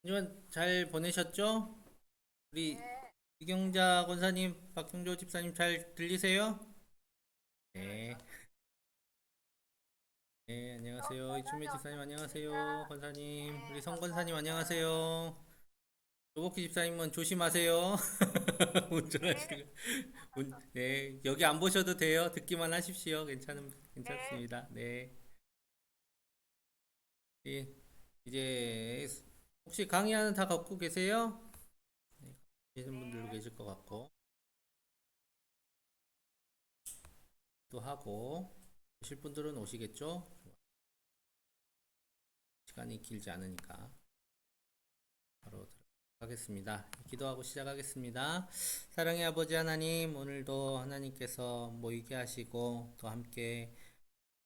주간 잘 보내셨죠? 우리 이경자 권사님, 박경조 집사님 잘 들리세요? 네. 네, 안녕하세요. 이춘미 집사님 안녕하세요. 권사님, 우리 성 권사님 안녕하세요. 조복희 집사님은 조심하세요. 운전하시는 네, 여기 안 보셔도 돼요. 듣기만 하십시오. 괜찮습니다. 네. 예, 이제 혹시 강의하는 다 갖고 계세요? 네, 계신 분들도 계실 것 같고 또 하고 오실 분들은 오시겠죠? 시간이 길지 않으니까 바로 들어가겠습니다. 기도하고 시작하겠습니다. 사랑의 아버지 하나님, 오늘도 하나님께서 모이게 하시고 또 함께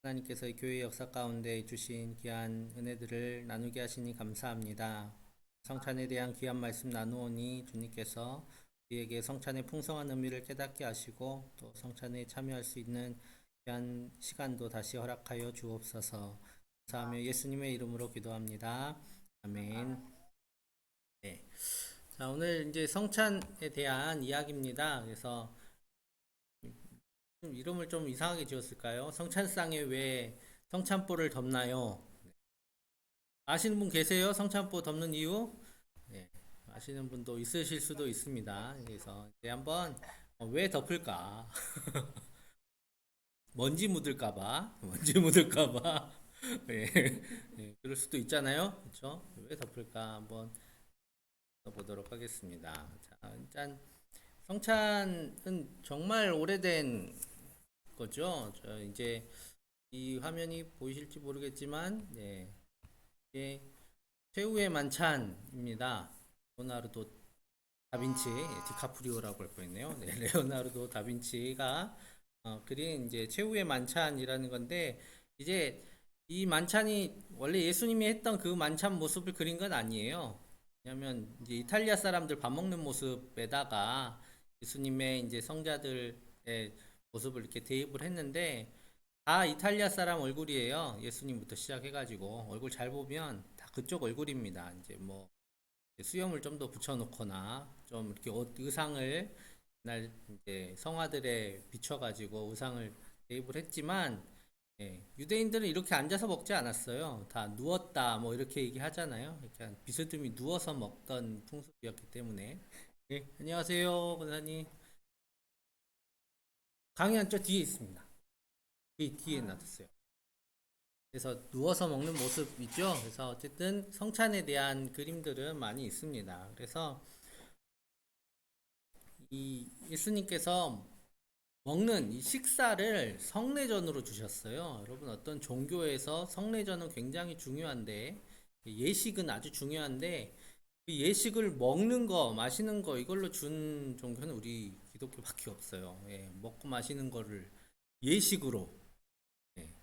하나님께서 이 교회 역사 가운데 주신 귀한 은혜들을 나누게 하시니 감사합니다. 성찬에 대한 귀한 말씀 나누오니 주님께서 우리에게 성찬의 풍성한 의미를 깨닫게 하시고 또 성찬에 참여할 수 있는 귀한 시간도 다시 허락하여 주옵소서. 감사하며 예수님의 이름으로 기도합니다. 아멘. 네. 자, 오늘 이제 성찬에 대한 이야기입니다. 그래서 이름을 좀 이상하게 지었을까요? 성찬상에 왜 성찬보를 덮나요? 아시는 분 계세요? 성찬보 덮는 이유? 네. 아시는 분도 있으실 수도 있습니다. 그래서 이제 한번 왜 덮을까? 먼지 묻을까봐. 네. 네. 그럴 수도 있잖아요. 그렇죠? 왜 덮을까? 한번 보도록 하겠습니다. 자, 일단 성찬은 정말 오래된 거죠. 저 이제 이 화면이 보이실지 모르겠지만, 네, 이게 최후의 만찬입니다. 레오나르도 다빈치, 디카프리오라고 할 뻔했네요. 네, 레오나르도 다빈치가 그린 이제 최후의 만찬이라는 건데, 이제 이 만찬이 원래 예수님이 했던 그 만찬 모습을 그린 건 아니에요. 왜냐하면 이제 이탈리아 사람들 밥 먹는 모습에다가 예수님의 이제 성자들의 모습을 이렇게 대입을 했는데 다 이탈리아 사람 얼굴이에요. 예수님부터 시작해가지고 얼굴 잘 보면 다 그쪽 얼굴입니다. 이제 뭐 수염을 좀 더 붙여놓거나 좀 이렇게 옷 의상을 날 이제 성화들에 비춰가지고 의상을 대입을 했지만 유대인들은 이렇게 앉아서 먹지 않았어요. 다 누웠다 뭐 이렇게 얘기하잖아요. 이렇게 비스듬히 누워서 먹던 풍습이었기 때문에. 네, 안녕하세요, 권사님. 강의한 저 뒤에 있습니다. 뒤에 놔뒀어요. 그래서 누워서 먹는 모습이죠. 그래서 어쨌든 성찬에 대한 그림들은 많이 있습니다. 그래서 이 예수님께서 먹는 이 식사를 성례전으로 주셨어요. 여러분 어떤 종교에서 성례전은 굉장히 중요한데 예식은 아주 중요한데 그 예식을 먹는 거, 마시는 거 이걸로 준 종교는 우리 기독교밖에 없어요. 예, 먹고 마시는 거를 예식으로 예,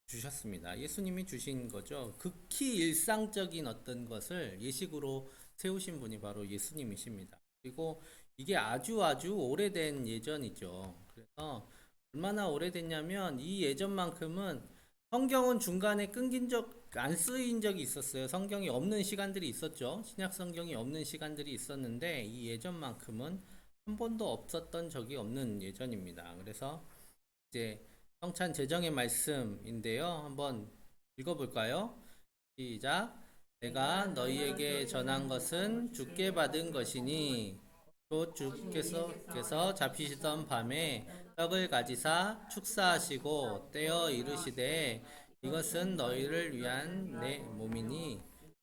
주셨습니다. 예수님이 주신 거죠. 극히 일상적인 어떤 것을 예식으로 세우신 분이 바로 예수님이십니다. 그리고 이게 아주 오래된 예전이죠. 그래서 얼마나 오래됐냐면 이 예전만큼은 성경은 중간에 끊긴 안 쓰인 적이 있었어요. 성경이 없는 시간들이 있었죠. 신약 성경이 없는 시간들이 있었는데 이 예전만큼은 한 번도 없었던 적이 없는 예전입니다. 그래서 이제 성찬 제정의 말씀인데요. 한번 읽어볼까요? 시작. 내가 너희에게 전한 것은 주께 받은 것이니 또 주께서 잡히시던 밤에 떡을 가지사 축사하시고 떼어 이르시되 이것은 너희를 위한 내 몸이니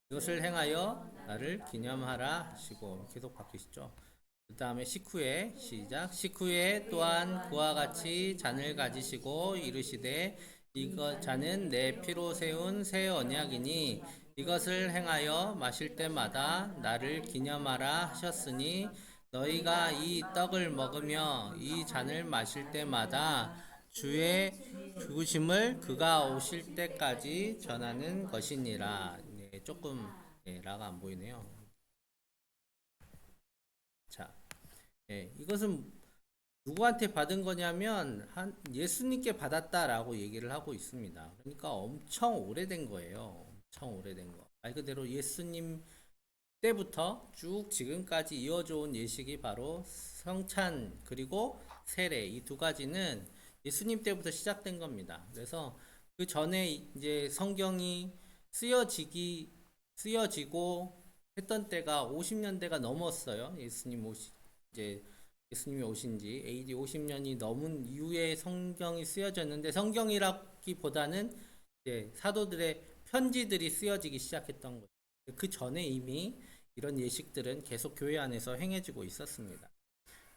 이것을 행하여 나를 기념하라 하시고 계속 바뀌시죠. 그 다음에 식후에 시작. 식후에 또한 그와 같이 잔을 가지시고 이르시되 이것 잔은 내 피로 세운 새 언약이니 이것을 행하여 마실 때마다 나를 기념하라 하셨으니 너희가 이 떡을 먹으며 이 잔을 마실 때마다 주의 죽으심을 그가 오실 때까지 전하는 것이니라. 네, 조금 라가 안 보이네요. 자, 이것은 누구한테 받은 거냐면 한 예수님께 받았다라고 얘기를 하고 있습니다. 그러니까 엄청 오래된 거예요. 엄청 오래된 거. 말 그대로 예수님 때부터 쭉 지금까지 이어져 온 예식이 바로 성찬 그리고 세례, 이 두 가지는 예수님 때부터 시작된 겁니다. 그래서 그 전에 이제 성경이 쓰여지고 했던 때가 50년대가 넘었어요. 이제 예수님이 오신 지 AD 50년이 넘은 이후에 성경이 쓰여졌는데, 성경이라기보다는 이제 사도들의 편지들이 쓰여지기 시작했던 거죠. 그 전에 이미 이런 예식들은 계속 교회 안에서 행해지고 있었습니다.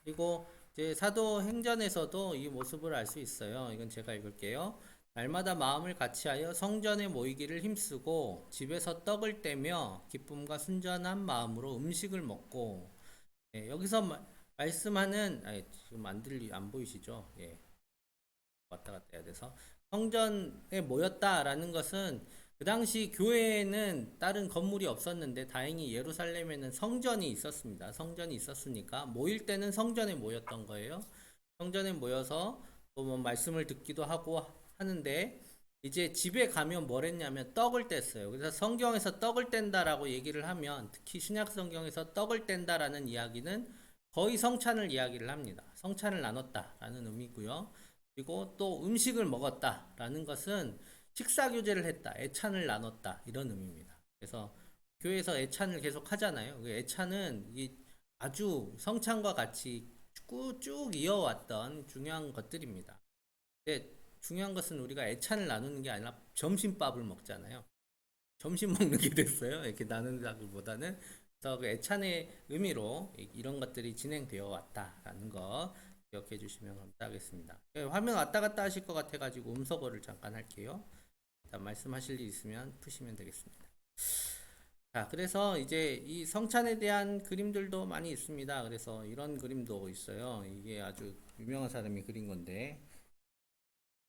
그리고 이제 사도행전에서도 이 모습을 알 수 있어요. 이건 제가 읽을게요. 날마다 마음을 같이하여 성전에 모이기를 힘쓰고 집에서 떡을 떼며 기쁨과 순전한 마음으로 음식을 먹고. 여기서 말씀하는, 지금 안 보이시죠? 예, 왔다 갔다 해야 돼서 성전에 모였다라는 것은, 그 당시 교회에는 다른 건물이 없었는데 다행히 예루살렘에는 성전이 있었습니다. 성전이 있었으니까 모일 때는 성전에 모였던 거예요. 성전에 모여서 또뭐 말씀을 듣기도 하고 하는데, 이제 집에 가면 뭘 했냐면 떡을 뗐어요. 그래서 성경에서 떡을 뗀다라고 얘기를 하면, 특히 신약 성경에서 떡을 뗀다라는 이야기는 거의 성찬을 이야기를 합니다. 성찬을 나눴다라는 의미고요. 그리고 또 음식을 먹었다라는 것은 식사 교제를 했다, 애찬을 나눴다, 이런 의미입니다. 그래서 교회에서 애찬을 계속 하잖아요. 그 애찬은 아주 성찬과 같이 쭉 이어왔던 중요한 것들입니다. 근데 중요한 것은 우리가 애찬을 나누는 게 아니라 점심밥을 먹잖아요. 점심 먹는 게 됐어요. 이렇게 나눈다기보다는. 그래서 그 애찬의 의미로 이런 것들이 진행되어 왔다라는 거 기억해 주시면 감사하겠습니다. 화면 왔다 갔다 하실 것 같아가지고 음소거를 잠깐 할게요. 일단 말씀하실 일 있으면 푸시면 되겠습니다. 자, 그래서 이제 이 성찬에 대한 그림들도 많이 있습니다. 그래서 이런 그림도 있어요. 이게 아주 유명한 사람이 그린 건데,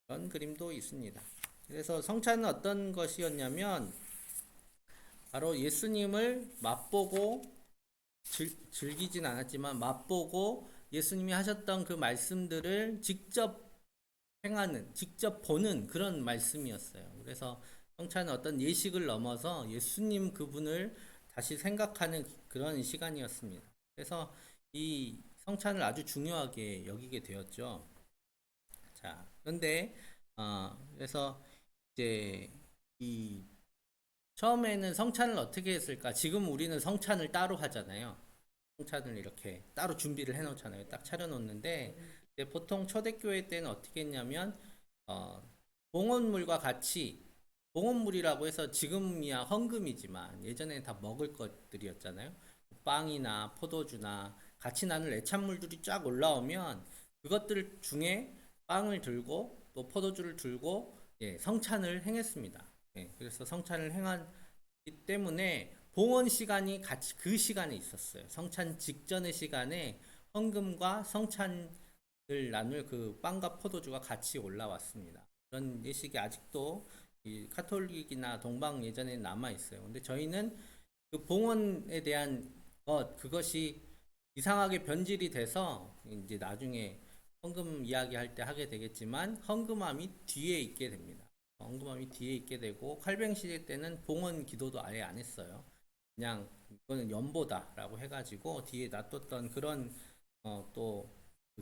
이런 그림도 있습니다. 그래서 성찬은 어떤 것이었냐면, 바로 예수님을 맛보고 즐기진 않았지만 맛보고 예수님이 하셨던 그 말씀들을 직접 보는 그런 말씀이었어요. 그래서 성찬은 어떤 예식을 넘어서 예수님 그분을 다시 생각하는 그런 시간이었습니다. 그래서 이 성찬을 아주 중요하게 여기게 되었죠. 자, 그런데 그래서 이제 이 처음에는 성찬을 어떻게 했을까? 지금 우리는 성찬을 따로 하잖아요. 성찬을 이렇게 따로 준비를 해놓잖아요. 딱 차려놓는데, 이제 보통 초대교회 때는 어떻게 했냐면, 어, 봉헌물과 같이, 봉헌물이라고 해서 지금이야 헌금이지만 예전에는 다 먹을 것들이었잖아요. 빵이나 포도주나 같이 나눌 애찬물들이 쫙 올라오면 그것들 중에 빵을 들고 또 포도주를 들고, 성찬을 행했습니다. 그래서 성찬을 행하기 때문에 봉헌 시간이 같이 그 시간에 있었어요. 성찬 직전의 시간에 헌금과 성찬을 나눌 그 빵과 포도주가 같이 올라왔습니다. 그런 예식이 아직도 이 카톨릭이나 동방 예전에 남아 있어요. 근데 저희는 그 봉헌에 대한 그것이 이상하게 변질이 돼서 이제 나중에 헌금 이야기할 때 하게 되겠지만, 헌금함이 뒤에 있게 됩니다. 헌금함이 뒤에 있게 되고, 칼뱅 시대 때는 봉헌 기도도 아예 안 했어요. 그냥 이거는 연보다라고 해가지고 뒤에 놔뒀던 그런 또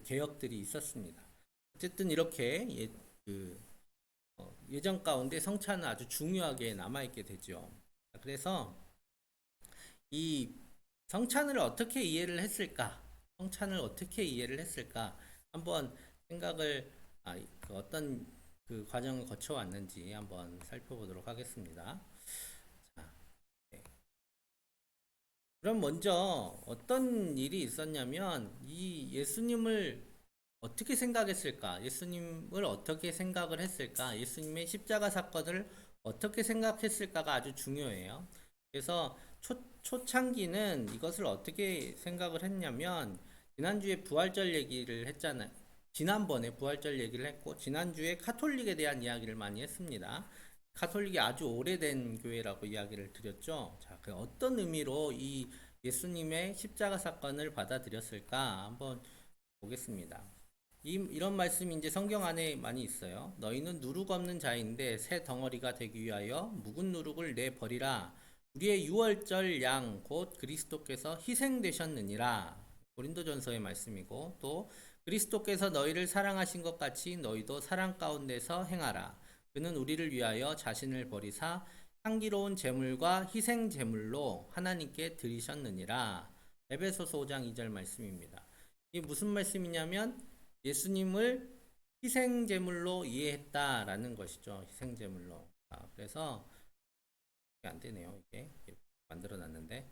개혁들이 있었습니다. 어쨌든 이렇게 예전 가운데 성찬은 아주 중요하게 남아있게 되죠. 그래서 이 성찬을 어떻게 이해를 했을까? 성찬을 어떻게 이해를 했을까? 한번 생각을, 그 어떤 그 과정을 거쳐왔는지 한번 살펴보도록 하겠습니다. 자, 네. 그럼 먼저 어떤 일이 있었냐면, 이 예수님을 어떻게 생각했을까? 예수님을 어떻게 생각을 했을까? 예수님의 십자가 사건을 어떻게 생각했을까가 아주 중요해요. 그래서 초창기는 이것을 어떻게 생각을 했냐면, 지난주에 부활절 얘기를 했잖아요. 지난번에 부활절 얘기를 했고, 지난주에 카톨릭에 대한 이야기를 많이 했습니다. 카톨릭이 아주 오래된 교회라고 이야기를 드렸죠. 자, 그 어떤 의미로 이 예수님의 십자가 사건을 받아들였을까? 한번 보겠습니다. 이런 말씀이 이제 성경 안에 많이 있어요. 너희는 누룩 없는 자인데 새 덩어리가 되기 위하여 묵은 누룩을 내버리라. 우리의 유월절 양 곧 그리스도께서 희생되셨느니라. 고린도전서의 말씀이고, 또 그리스도께서 너희를 사랑하신 것 같이 너희도 사랑 가운데서 행하라. 그는 우리를 위하여 자신을 버리사 향기로운 제물과 희생 제물로 하나님께 드리셨느니라. 에베소서 5장 2절 말씀입니다. 이게 무슨 말씀이냐면 예수님을 희생 제물로 이해했다라는 것이죠. 희생 제물로. 그래서 안 되네요. 이게 만들어 놨는데.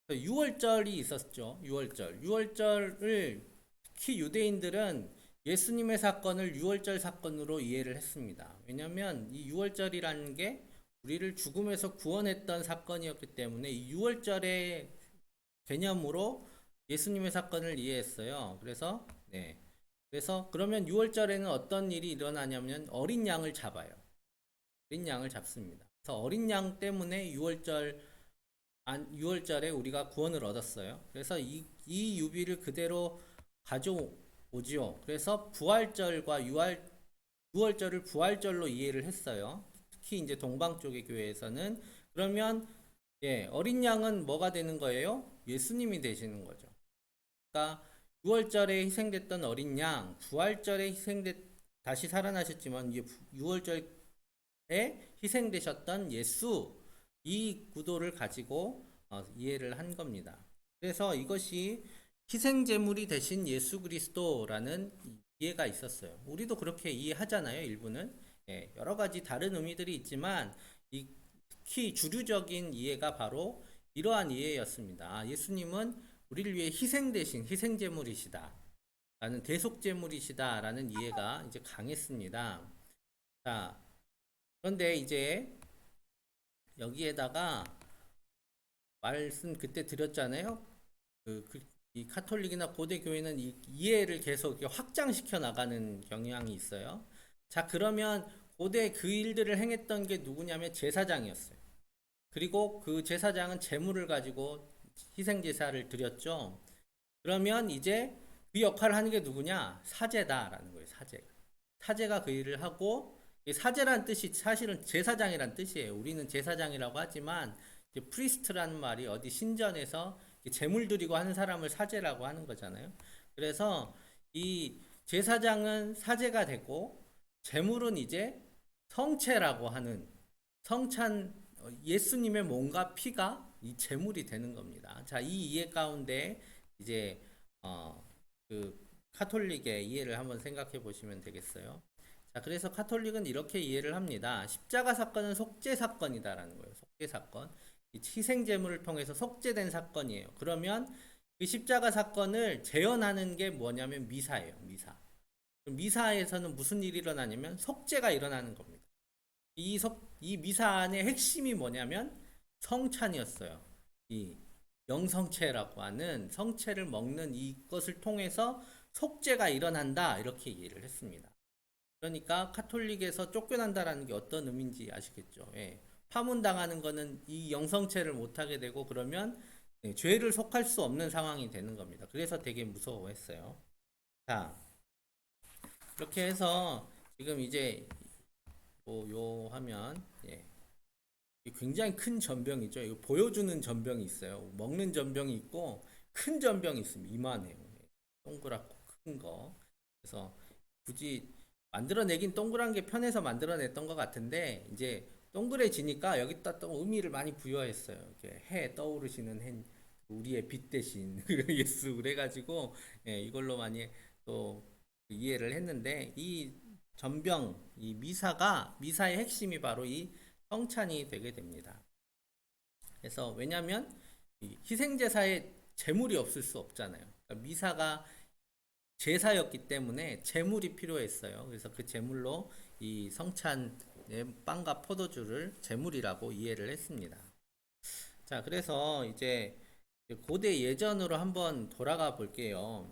6월절이 있었죠. 6월절. 6월절을 특히 유대인들은 예수님의 사건을 6월절 사건으로 이해를 했습니다. 왜냐하면 이 6월절이라는 게 우리를 죽음에서 구원했던 사건이었기 때문에 이 6월절의 개념으로 예수님의 사건을 이해했어요. 그래서 그래서 그러면 6월절에는 어떤 일이 일어나냐면 어린 양을 잡아요. 어린 양을 잡습니다. 그래서 어린 양 때문에 6월절에 우리가 구원을 얻었어요. 그래서 이 유비를 그대로 가져오지요. 그래서 부활절과 6월절을 부활절로 이해를 했어요. 특히 이제 동방 쪽의 교회에서는. 그러면 어린 양은 뭐가 되는 거예요? 예수님이 되시는 거죠. 그러니까 6월절에 희생됐던 어린 양, 부활절에 다시 살아나셨지만 6월절에 희생되셨던 예수, 이 구도를 가지고 이해를 한 겁니다. 그래서 이것이 희생제물이 되신 예수 그리스도라는 이해가 있었어요. 우리도 그렇게 이해하잖아요. 일부는 여러 가지 다른 의미들이 있지만 특히 주류적인 이해가 바로 이러한 이해였습니다. 예수님은 우리를 위해 희생되신 희생제물이시다 라는 대속제물이시다 라는 이해가 이제 강했습니다. 자, 그런데 이제 여기에다가 말씀 그때 드렸잖아요. 이 카톨릭이나 고대 교회는 이 이해를 계속 확장시켜 나가는 경향이 있어요. 자, 그러면 고대 그 일들을 행했던 게 누구냐면 제사장이었어요. 그리고 그 제사장은 제물을 가지고 희생 제사를 드렸죠. 그러면 이제 그 역할을 하는 게 누구냐? 사제다라는 거예요. 사제가 그 일을 하고, 사제란 뜻이 사실은 제사장이란 뜻이에요. 우리는 제사장이라고 하지만 프리스트라는 말이 어디 신전에서 제물 드리고 하는 사람을 사제라고 하는 거잖아요. 그래서 이 제사장은 사제가 되고 제물은 이제 성체라고 하는 예수님의 몸과 피가 이 제물이 되는 겁니다. 자, 이 이해 가운데 이제 그 카톨릭의 이해를 한번 생각해 보시면 되겠어요. 자, 그래서 카톨릭은 이렇게 이해를 합니다. 십자가 사건은 속죄 사건이다라는 거예요. 속죄 사건. 이 희생 제물을 통해서 속죄된 사건이에요. 그러면 그 십자가 사건을 재현하는 게 뭐냐면 미사예요. 미사. 미사에서는 무슨 일이 일어나냐면 속죄가 일어나는 겁니다. 이 미사 안의 핵심이 뭐냐면 성찬이었어요. 이 영성체라고 하는 성체를 먹는 이것을 통해서 속죄가 일어난다. 이렇게 이해를 했습니다. 그러니까 카톨릭에서 쫓겨난다라는 게 어떤 의미인지 아시겠죠? 파문당하는 거는 이 영성체를 못하게 되고 그러면 죄를 속할 수 없는 상황이 되는 겁니다. 그래서 되게 무서워했어요. 자, 이렇게 해서 지금 이제 요 하면 굉장히 큰 전병이죠. 이거 보여주는 전병이 있어요. 먹는 전병이 있고 큰 전병이 있습니다. 이만해요. 동그랗고 큰 거. 그래서 굳이 만들어내긴 동그란 게 편해서 만들어냈던 것 같은데 이제 동그래지니까 여기다 또 의미를 많이 부여했어요. 이렇게 해 떠오르시는 해, 우리의 빛 대신 예수 그래가지고 이걸로 많이 또 이해를 했는데 이 전병, 이 미사의 핵심이 바로 이 성찬이 되게 됩니다. 그래서 왜냐하면 희생제사에 제물이 없을 수 없잖아요. 그러니까 미사가 제사였기 때문에 제물이 필요했어요. 그래서 그 제물로 이 성찬의 빵과 포도주를 제물이라고 이해를 했습니다. 자, 그래서 이제 고대 예전으로 한번 돌아가 볼게요.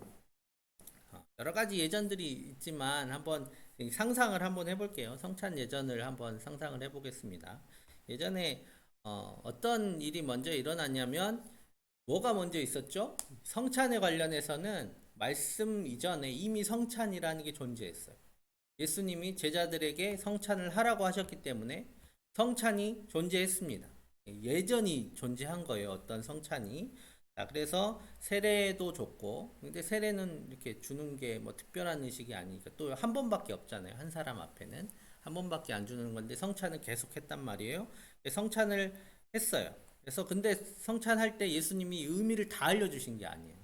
여러 가지 예전들이 있지만 한번 상상을 한번 해볼게요. 성찬 예전을 한번 상상을 해보겠습니다. 예전에 어떤 일이 먼저 일어났냐면 뭐가 먼저 있었죠? 성찬에 관련해서는 말씀 이전에 이미 성찬이라는 게 존재했어요. 예수님이 제자들에게 성찬을 하라고 하셨기 때문에 성찬이 존재했습니다. 예전이 존재한 거예요. 어떤 성찬이. 자, 그래서 세례도 줬고, 근데 세례는 이렇게 주는 게 뭐 특별한 의식이 아니니까 또 한 번밖에 없잖아요. 한 사람 앞에는 한 번밖에 안 주는 건데 성찬을 계속 했단 말이에요. 성찬을 했어요. 그래서 근데 성찬할 때 예수님이 의미를 다 알려주신 게 아니에요.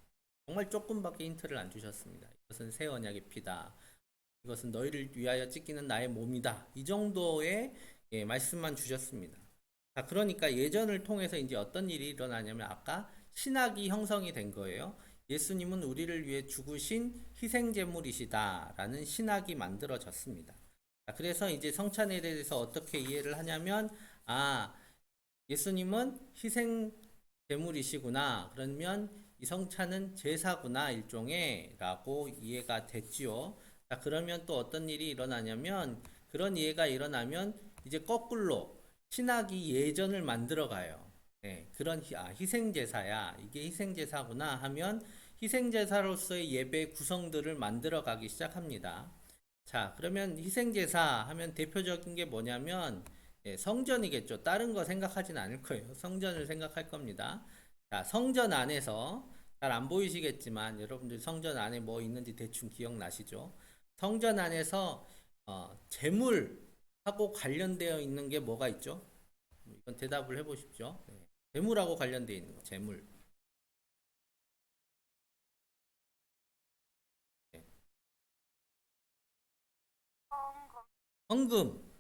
정말 조금밖에 힌트를 안 주셨습니다. 이것은 새 언약의 피다. 이것은 너희를 위하여 찢기는 나의 몸이다. 이 정도의 말씀만 주셨습니다. 자, 그러니까 예전을 통해서 이제 어떤 일이 일어나냐면 아까 신학이 형성이 된 거예요. 예수님은 우리를 위해 죽으신 희생제물이시다라는 신학이 만들어졌습니다. 자, 그래서 이제 성찬에 대해서 어떻게 이해를 하냐면 아, 예수님은 희생제물이시구나. 그러면 이 성찬은 제사구나 일종의 라고 이해가 됐지요. 자, 그러면 또 어떤 일이 일어나냐면 그런 이해가 일어나면 이제 거꾸로 신학이 예전을 만들어 가요. 그런 희생제사야. 이게 희생제사구나 하면 희생제사로서의 예배 구성들을 만들어 가기 시작합니다. 자, 그러면 희생제사 하면 대표적인 게 뭐냐면 성전이겠죠. 다른 거 생각하진 않을 거예요. 성전을 생각할 겁니다. 자, 성전 안에서 잘 안 보이시겠지만 여러분들 성전 안에 뭐 있는지 대충 기억나시죠? 성전 안에서 재물하고 관련되어 있는 게 뭐가 있죠? 이건 대답을 해보십시오. 재물하고 관련되어 있는 거, 재물. 네. 헌금.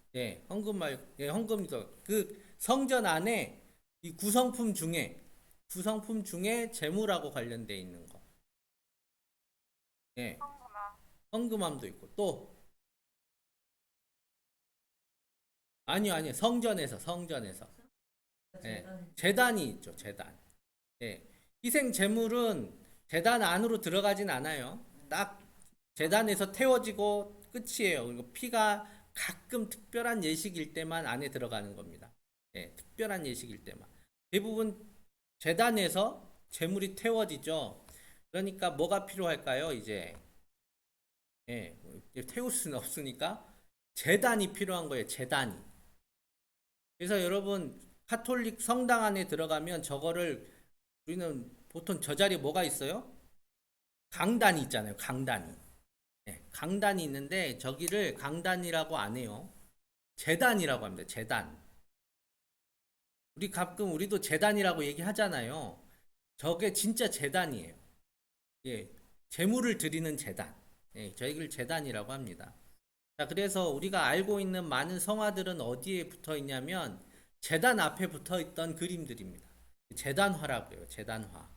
헌금 헌금이죠. 그 성전 안에 이 구성품 중에 재물하고 관련되어 있는 거. 예, 헌금함도 있고 또 아니요 성전에서 재단이 있죠 재단. 예, 희생 제물은 재단 안으로 들어가진 않아요. 딱 재단에서 태워지고 끝이에요. 그리고 피가 가끔 특별한 예식일 때만 안에 들어가는 겁니다. 특별한 예식일 때만. 대부분 재단에서 제물이 태워지죠. 그러니까 뭐가 필요할까요? 이제 태울 수는 없으니까 재단이 필요한 거예요. 재단이. 그래서 여러분 카톨릭 성당 안에 들어가면 저거를 우리는 보통 저 자리에 뭐가 있어요? 강단이 있잖아요. 강단이. 강단이 있는데 저기를 강단이라고 안 해요. 재단이라고 합니다. 재단. 우리 가끔 우리도 재단이라고 얘기하잖아요. 저게 진짜 재단이에요. 예, 재물을 드리는 재단. 저희를 재단이라고 합니다. 자, 그래서 우리가 알고 있는 많은 성화들은 어디에 붙어 있냐면 재단 앞에 붙어 있던 그림들입니다. 재단화라고 해요. 재단화.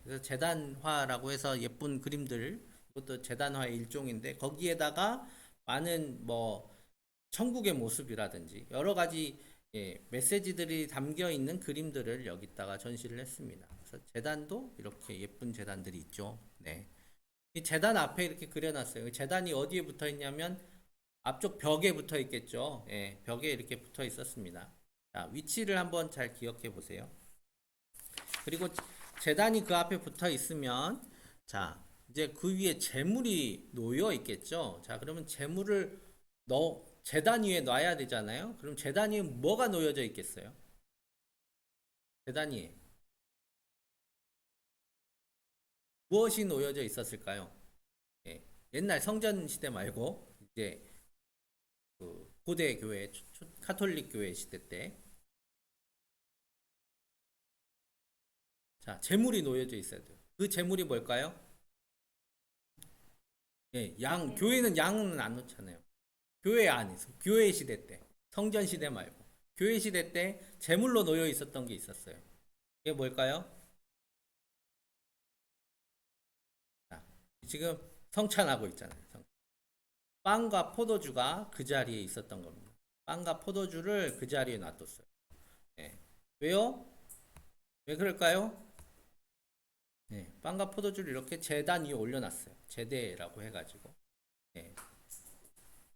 그래서 재단화라고 해서 예쁜 그림들, 이것도 재단화의 일종인데 거기에다가 많은 뭐 천국의 모습이라든지 여러 가지 메시지들이 담겨 있는 그림들을 여기다가 전시를 했습니다. 그래서 재단도 이렇게 예쁜 재단들이 있죠. 네. 이 재단 앞에 이렇게 그려놨어요. 재단이 어디에 붙어 있냐면 앞쪽 벽에 붙어 있겠죠. 벽에 이렇게 붙어 있었습니다. 자, 위치를 한번 잘 기억해 보세요. 그리고 재단이 그 앞에 붙어 있으면 자, 이제 그 위에 재물이 놓여 있겠죠. 자, 그러면 재물을 재단 위에 놔야 되잖아요. 그럼 재단 위에 뭐가 놓여져 있겠어요? 재단 위에 무엇이 놓여져 있었을까요? 옛날 성전 시대 말고 이제 그 고대 교회 카톨릭 교회 시대 때 자, 재물이 놓여져 있어야 돼요. 그 재물이 뭘까요? 교회는 양은 안 놓잖아요. 교회 안에서 교회 시대 때 성전 시대 말고 교회 시대 때 제물로 놓여 있었던 게 있었어요. 이게 뭘까요? 자, 지금 성찬하고 있잖아요. 빵과 포도주가 그 자리에 있었던 겁니다. 빵과 포도주를 그 자리에 놔뒀어요. 왜요? 왜 그럴까요? 빵과 포도주를 이렇게 제단 위에 올려놨어요. 제대라고 해가지고.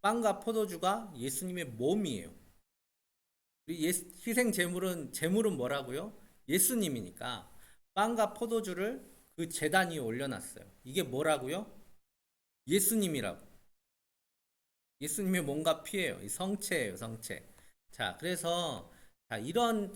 빵과 포도주가 예수님의 몸이에요. 희생 제물은 뭐라고요? 예수님이니까 빵과 포도주를 그 제단 위에 올려놨어요. 이게 뭐라고요? 예수님이라고. 예수님의 몸과 피예요. 이 성체예요, 성체. 자, 그래서 자, 이런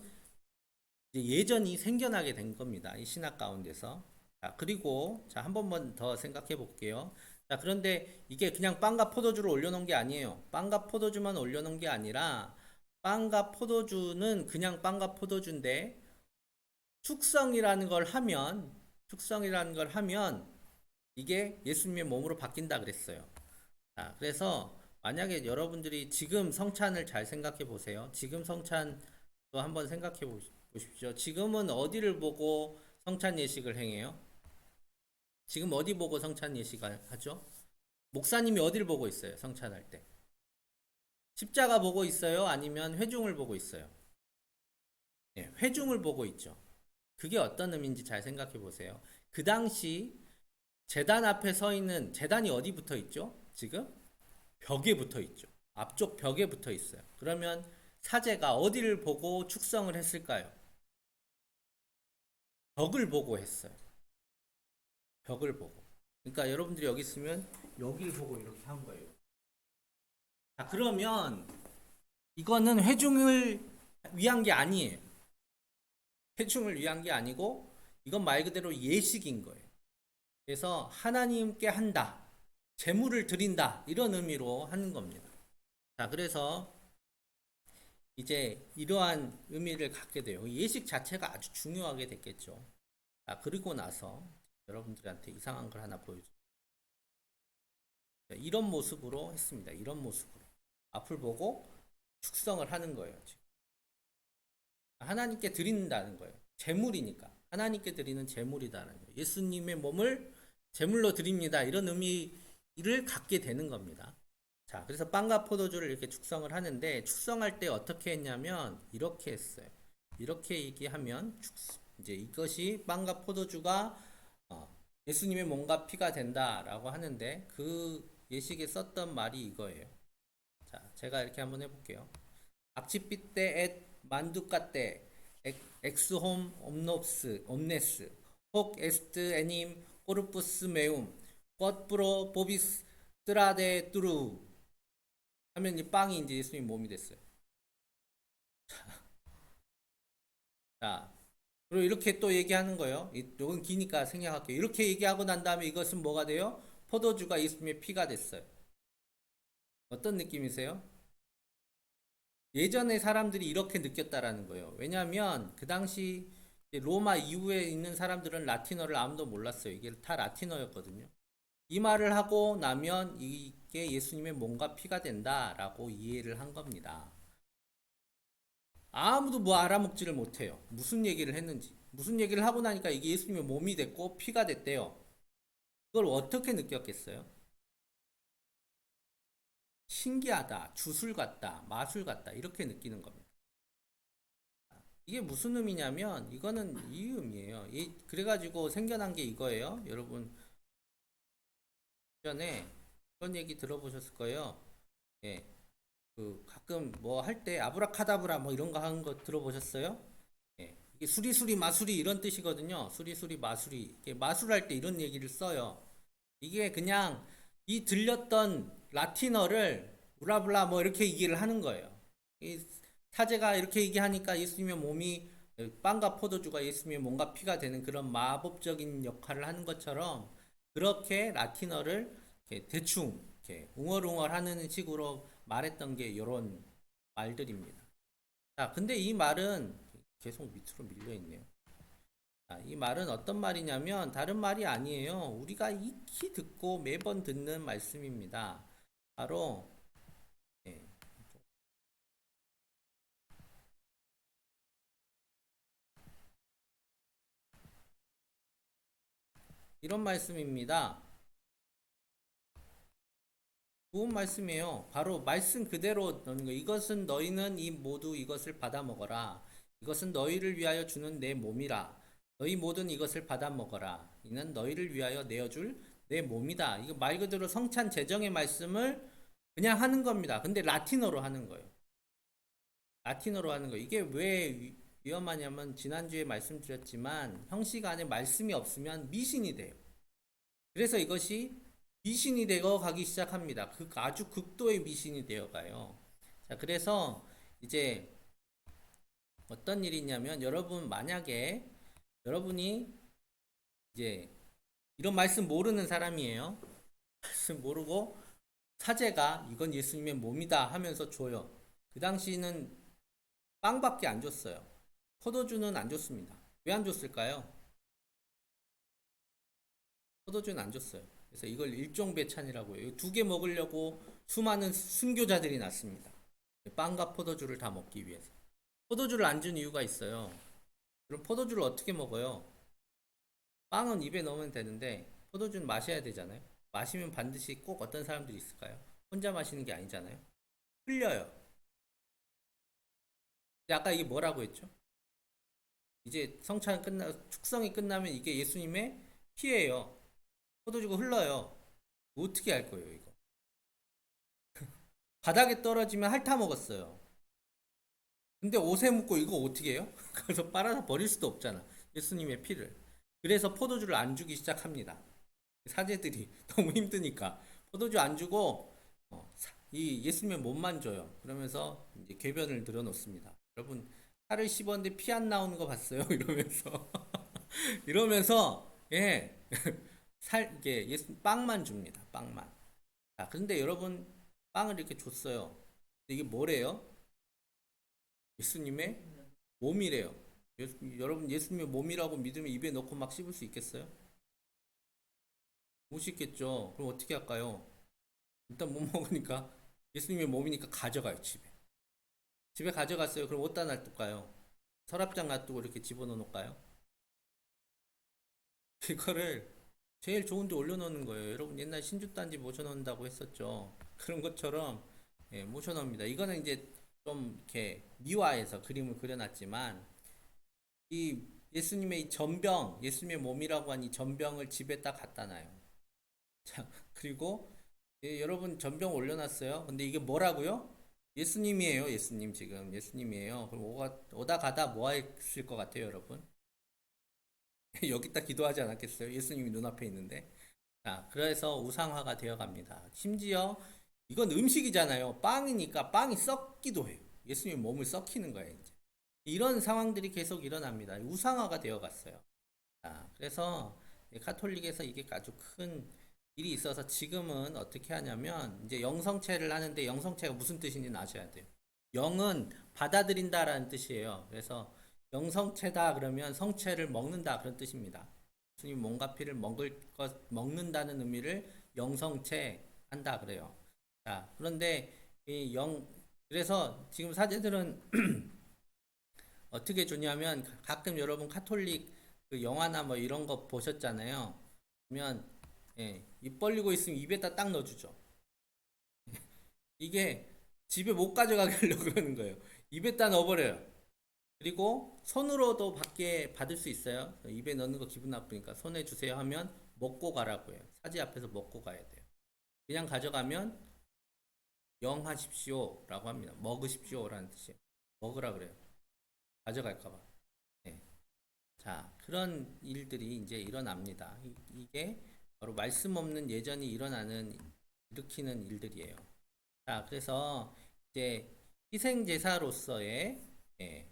이제 예전이 생겨나게 된 겁니다. 이 신학 가운데서. 자, 그리고 자, 한 번만 더 생각해 볼게요. 자, 그런데 이게 그냥 빵과 포도주를 올려놓은 게 아니에요. 빵과 포도주만 올려놓은 게 아니라 빵과 포도주는 그냥 빵과 포도주인데 축성이라는 걸 하면 축성이라는 걸 하면 이게 예수님의 몸으로 바뀐다 그랬어요. 자, 그래서 만약에 여러분들이 지금 성찬을 잘 생각해 보세요. 지금 성찬도 한번 생각해 보십시오. 지금은 어디를 보고 성찬 예식을 행해요? 지금 어디 보고 성찬 예식을 하죠? 목사님이 어디를 보고 있어요? 성찬할 때. 십자가 보고 있어요? 아니면 회중을 보고 있어요? 예, 회중을 보고 있죠. 그게 어떤 의미인지 잘 생각해 보세요. 그 당시 제단 앞에 서 있는 제단이 어디 붙어 있죠? 지금 벽에 붙어 있죠. 앞쪽 벽에 붙어 있어요. 그러면 사제가 어디를 보고 축성을 했을까요? 벽을 보고 했어요. 벽을 보고. 그러니까 여러분들이 여기 있으면 여기를 보고 이렇게 한 거예요. 자, 그러면 이거는 회중을 위한 게 아니에요. 회중을 위한 게 아니고 이건 말 그대로 예식인 거예요. 그래서 하나님께 한다. 제물을 드린다. 이런 의미로 하는 겁니다. 자, 그래서 이제 이러한 의미를 갖게 돼요. 예식 자체가 아주 중요하게 됐겠죠. 자, 그리고 나서 여러분들한테 이상한 걸 하나 보여줘요. 이런 모습으로 했습니다. 이런 모습으로. 앞을 보고 축성을 하는 거예요. 지금. 하나님께 드린다는 거예요. 제물이니까. 하나님께 드리는 제물이다는 거예요. 예수님의 몸을 제물로 드립니다. 이런 의미를 갖게 되는 겁니다. 자, 그래서 빵과 포도주를 이렇게 축성을 하는데 축성할 때 어떻게 했냐면 이렇게 했어요. 이렇게 얘기하면 이제 이것이 빵과 포도주가 예수님의 몸과 피가 된다라고 하는데 그 예식에 썼던 말이 이거예요. 자, 제가 이렇게 한번 해볼게요. 악취빛 때 만두까 때 엑스홈 옴네스 혹 에스트 애님 코르푸스 메움 껏브로 보비스 트라데 뚜루 하면 이 빵이 이제 예수님 몸이 됐어요. 자, 그리고 이렇게 또 얘기하는 거예요. 이건 기니까 생략할게요. 이렇게 얘기하고 난 다음에 이것은 뭐가 돼요? 포도주가 예수님의 피가 됐어요. 어떤 느낌이세요? 예전에 사람들이 이렇게 느꼈다라는 거예요. 왜냐하면 그 당시 로마 이후에 있는 사람들은 라틴어를 아무도 몰랐어요. 이게 다 라틴어였거든요. 이 말을 하고 나면 이게 예수님의 몸과 피가 된다라고 이해를 한 겁니다. 아무도 뭐 알아먹지를 못해요. 무슨 얘기를 했는지. 무슨 얘기를 하고 나니까 이게 예수님의 몸이 됐고 피가 됐대요. 그걸 어떻게 느꼈겠어요? 신기하다, 주술 같다, 마술 같다, 이렇게 느끼는 겁니다. 이게 무슨 의미냐면, 이거는 이 의미예요. 그래가지고 생겨난 게 이거예요. 여러분, 전에 그런 얘기 들어보셨을 거예요. 예, 그 가끔 뭐 할 때 아브라카다브라 뭐 이런 거 하는 거 들어보셨어요? 예, 이게 수리수리 마수리 이런 뜻이거든요. 수리수리 마수리. 이게 마술할 때 이런 얘기를 써요. 이게 그냥 이 들렸던 라틴어를 브라블라 뭐 이렇게 얘기를 하는 거예요. 이 사제가 이렇게 얘기하니까 예수님의 몸이 빵과 포도주가 예수님의 몸과 피가 되는 그런 마법적인 역할을 하는 것처럼 그렇게 라틴어를 이렇게 대충 이렇게 웅얼웅얼 하는 식으로 말했던 게 이런 말들입니다. 자, 근데 이 말은 계속 밑으로 밀려 있네요. 이 말은 어떤 말이냐면 다른 말이 아니에요. 우리가 익히 듣고 매번 듣는 말씀입니다. 바로 예, 이런 말씀입니다. 좋은 말씀이에요. 바로 말씀 그대로 넣는 거. 이것은 너희는 이 모두 이것을 받아 먹어라. 이것은 너희를 위하여 주는 내 몸이라. 너희 모든 이것을 받아 먹어라. 이는 너희를 위하여 내어줄 내 몸이다. 이거 말 그대로 성찬 제정의 말씀을 그냥 하는 겁니다. 근데 라틴어로 하는 거예요. 라틴어로 하는 거. 이게 왜 위험하냐면 지난주에 말씀드렸지만 형식 안에 말씀이 없으면 미신이 돼요. 그래서 이것이 미신이 되어 가기 시작합니다. 아주 극도의 미신이 되어 가요. 자, 그래서 이제 어떤 일이 있냐면 여러분 만약에 여러분이 이제 이런 말씀 모르는 사람이에요. 말씀 모르고 사제가 이건 예수님의 몸이다 하면서 줘요. 그 당시는 빵밖에 안 줬어요. 포도주는 안 줬습니다. 왜 안 줬을까요? 포도주는 안 줬어요. 그래서 이걸 일종배찬이라고 해요. 두 개 먹으려고 수많은 순교자들이 났습니다. 빵과 포도주를 다 먹기 위해서. 포도주를 안 준 이유가 있어요. 그럼 포도주를 어떻게 먹어요? 빵은 입에 넣으면 되는데 포도주는 마셔야 되잖아요. 마시면 반드시 꼭 어떤 사람들이 있을까요? 혼자 마시는 게 아니잖아요. 흘려요. 근데 아까 이게 뭐라고 했죠? 이제 축성이 끝나면 이게 예수님의 피예요. 포도주가 흘러요. 어떻게 할 거예요, 이거? 바닥에 떨어지면 핥아 먹었어요. 근데 옷에 묻고 이거 어떻게 해요? 그래서 빨아서 버릴 수도 없잖아. 예수님의 피를. 그래서 포도주를 안 주기 시작합니다. 사제들이 너무 힘드니까 포도주 안 주고 이 예수님의 몸만 줘요. 그러면서 이제 궤변을 늘어놓습니다. 여러분 살을 씹었는데 피 안 나오는 거 봤어요? 이러면서 이러면서 예. 이게 빵만 줍니다. 빵만. 자, 그런데 여러분 빵을 이렇게 줬어요. 이게 뭐래요? 예수님의 몸이래요. 여러분 예수님의 몸이라고 믿으면 입에 넣고 막 씹을 수 있겠어요? 못 씹겠죠. 그럼 어떻게 할까요? 일단 못 먹으니까 예수님의 몸이니까 가져가요, 집에. 집에 가져갔어요. 그럼 어디다 놔둘까요? 서랍장 놔두고 이렇게 집어넣어 놓을까요? 이거를 제일 좋은 데 올려놓는 거예요. 여러분 옛날 신주단지 모셔놓는다고 했었죠. 그런 것처럼 예, 모셔놓습니다. 이거는 이제 좀 이렇게 미화해서 그림을 그려놨지만 이 예수님의 이 전병, 예수님의 몸이라고 한 이 전병을 집에 딱 갖다 놔요. 자, 그리고 예, 여러분 전병 올려놨어요. 근데 이게 뭐라고요? 예수님이에요. 예수님 지금 예수님이에요. 그럼 오다 가다 뭐 했을 것 같아요, 여러분? 여기다 기도하지 않았겠어요? 예수님이 눈앞에 있는데. 자, 그래서 우상화가 되어 갑니다. 심지어 이건 음식이잖아요. 빵이니까 빵이 썩기도 해요. 예수님 몸을 썩히는 거예요, 이제. 이런 상황들이 계속 일어납니다. 우상화가 되어 갔어요. 자, 그래서 카톨릭에서 이게 아주 큰 일이 있어서 지금은 어떻게 하냐면 이제 영성체를 하는데 영성체가 무슨 뜻인지는 아셔야 돼요. 영은 받아들인다라는 뜻이에요. 그래서 영성체다 그러면 성체를 먹는다 그런 뜻입니다. 예수님 몸과 피를 먹는다는 의미를 영성체 한다 그래요. 자, 그런데 그래서 지금 사제들은 어떻게 주냐면 가끔 여러분 카톨릭 그 영화나 뭐 이런 거 보셨잖아요. 그러면 예, 입 벌리고 있으면 입에다 딱 넣어주죠. 이게 집에 못 가져가게 하려고 그러는 거예요. 입에다 넣어버려요. 그리고 손으로도 밖에 받을 수 있어요. 입에 넣는 거 기분 나쁘니까 손에 주세요 하면 먹고 가라고 해요. 사지 앞에서 먹고 가야 돼요. 그냥 가져가면 영하십시오 라고 합니다. 먹으십시오 라는 뜻이에요. 먹으라 그래요. 가져갈까 봐. 네. 자, 그런 일들이 이제 일어납니다. 이게 바로 말씀 없는 예전이 일으키는 일들이에요. 자, 그래서 이제 희생제사로서의 예,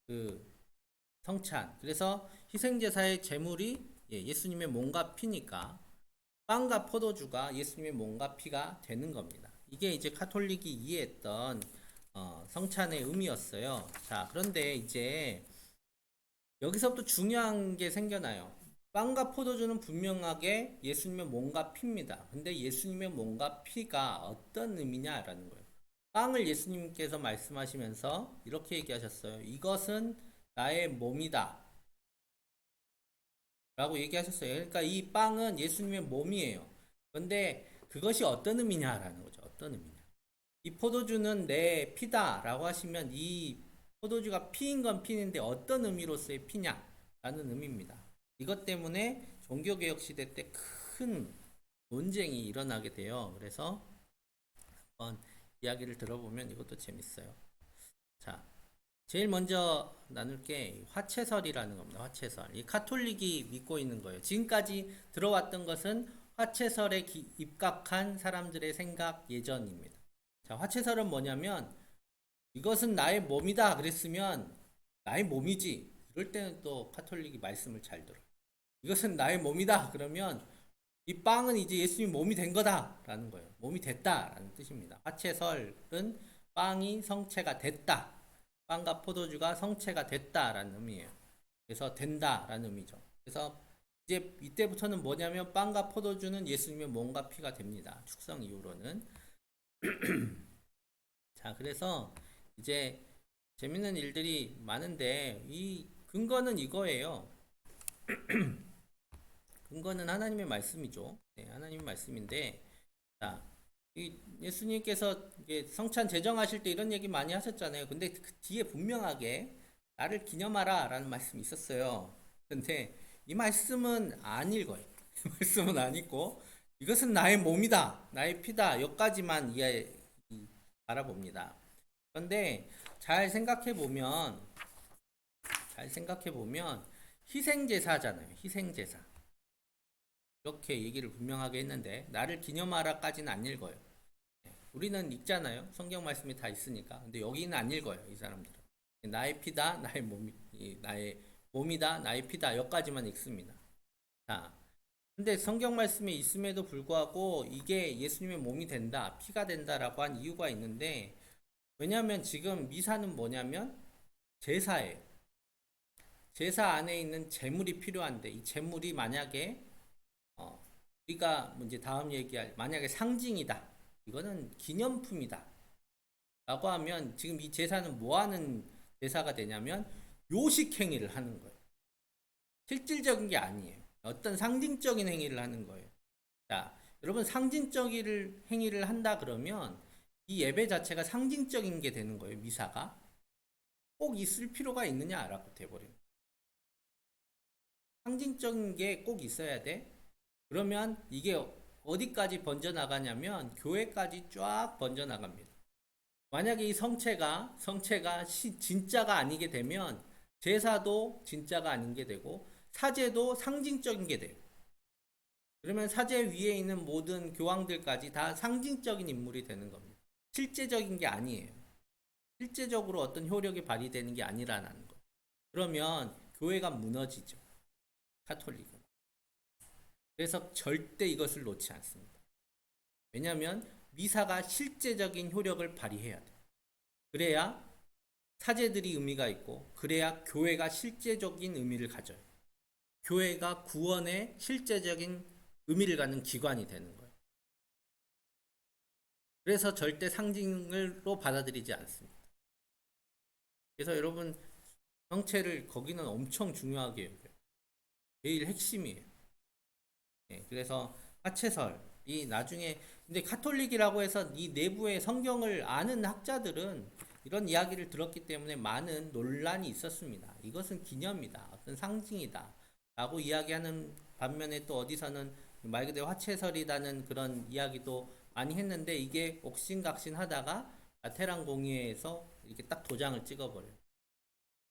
그 성찬. 그래서 희생제사의 제물이 예수님의 몸과 피니까 빵과 포도주가 예수님의 몸과 피가 되는 겁니다. 이게 이제 카톨릭이 이해했던 성찬의 의미였어요. 자, 그런데 이제 여기서부터 중요한 게 생겨나요. 빵과 포도주는 분명하게 예수님의 몸과 피입니다. 근데 예수님의 몸과 피가 어떤 의미냐라는 거예요. 빵을 예수님께서 말씀하시면서 이렇게 얘기하셨어요. 이것은 나의 몸이다. 라고 얘기하셨어요. 그러니까 이 빵은 예수님의 몸이에요. 그런데 그것이 어떤 의미냐라는 거죠. 어떤 의미냐. 이 포도주는 내 피다라고 하시면 이 포도주가 피인 건 피인데 어떤 의미로서의 피냐라는 의미입니다. 이것 때문에 종교개혁 시대 때 큰 논쟁이 일어나게 돼요. 그래서 한번 이야기를 들어보면 이것도 재밌어요. 자, 제일 먼저 나눌 게 화채설이라는 겁니다. 화채설. 이 카톨릭이 믿고 있는 거예요. 지금까지 들어왔던 것은 화채설에 입각한 사람들의 생각 예전입니다. 자, 화채설은 뭐냐면 이것은 나의 몸이다 그랬으면 나의 몸이지. 이럴 때는 또 카톨릭이 말씀을 잘 들어. 이것은 나의 몸이다. 그러면 이 빵은 이제 예수님 몸이 된 거다라는 거예요. 몸이 됐다라는 뜻입니다. 화채설은 빵이 성체가 됐다. 빵과 포도주가 성체가 됐다라는 의미예요. 그래서 된다라는 의미죠. 그래서 이제 이때부터는 뭐냐면 빵과 포도주는 예수님의 몸과 피가 됩니다. 축성 이후로는. 자, 그래서 이제 재밌는 일들이 많은데 이 근거는 이거예요. 근거는 하나님의 말씀이죠. 네, 하나님의 말씀인데, 자, 이 예수님께서 이게 성찬 제정하실 때 이런 얘기 많이 하셨잖아요. 근데 그 뒤에 분명하게 나를 기념하라 라는 말씀이 있었어요. 근데 이 말씀은 안 읽어요. 이 말씀은 안 읽고, 이것은 나의 몸이다, 나의 피다, 여기까지만 바라봅니다. 그런데 잘 생각해 보면 희생제사잖아요. 희생제사. 이렇게 얘기를 분명하게 했는데 나를 기념하라까지는 안 읽어요. 우리는 읽잖아요. 성경 말씀이 다 있으니까. 근데 여기는 안 읽어요. 이 사람들은. 나의 피다, 나의 몸이다, 나의 피다. 여기까지만 읽습니다. 자, 근데 성경 말씀이 있음에도 불구하고 이게 예수님의 몸이 된다, 피가 된다라고 한 이유가 있는데, 왜냐하면 지금 미사는 뭐냐면 제사예요. 제사 안에 있는 제물이 필요한데 이 제물이 만약에 우리가 이제 다음 얘기할 만약에 상징이다. 이거는 기념품이다. 라고 하면 지금 이 제사는 뭐 하는 제사가 되냐면 요식 행위를 하는 거예요. 실질적인 게 아니에요. 어떤 상징적인 행위를 하는 거예요. 자, 여러분 상징적인 행위를 한다 그러면 이 예배 자체가 상징적인 게 되는 거예요. 미사가 꼭 있을 필요가 있느냐라고 돼버려요. 상징적인 게 꼭 있어야 돼. 그러면 이게 어디까지 번져나가냐면 교회까지 쫙 번져나갑니다. 만약에 이 성체가 진짜가 아니게 되면 제사도 진짜가 아닌 게 되고 사제도 상징적인 게 돼요. 그러면 사제 위에 있는 모든 교황들까지 다 상징적인 인물이 되는 겁니다. 실제적인 게 아니에요. 실제적으로 어떤 효력이 발휘되는 게 아니라는 거. 그러면 교회가 무너지죠. 카톨릭은. 그래서 절대 이것을 놓지 않습니다. 왜냐하면 미사가 실제적인 효력을 발휘해야 돼. 그래야 사제들이 의미가 있고, 그래야 교회가 실제적인 의미를 가져요. 교회가 구원의 실제적인 의미를 갖는 기관이 되는 거예요. 그래서 절대 상징으로 받아들이지 않습니다. 그래서 여러분 정체를 거기는 엄청 중요하게 여겨요. 제일 핵심이에요. 네, 그래서 화채설이 나중에 근데 카톨릭이라고 해서 이 내부의 성경을 아는 학자들은 이런 이야기를 들었기 때문에 많은 논란이 있었습니다. 이것은 기념이다, 어떤 상징이다 라고 이야기하는 반면에 또 어디서는 말 그대로 화채설이라는 그런 이야기도 많이 했는데 이게 옥신각신 하다가 라테란 공의회에서 이렇게 딱 도장을 찍어버려요.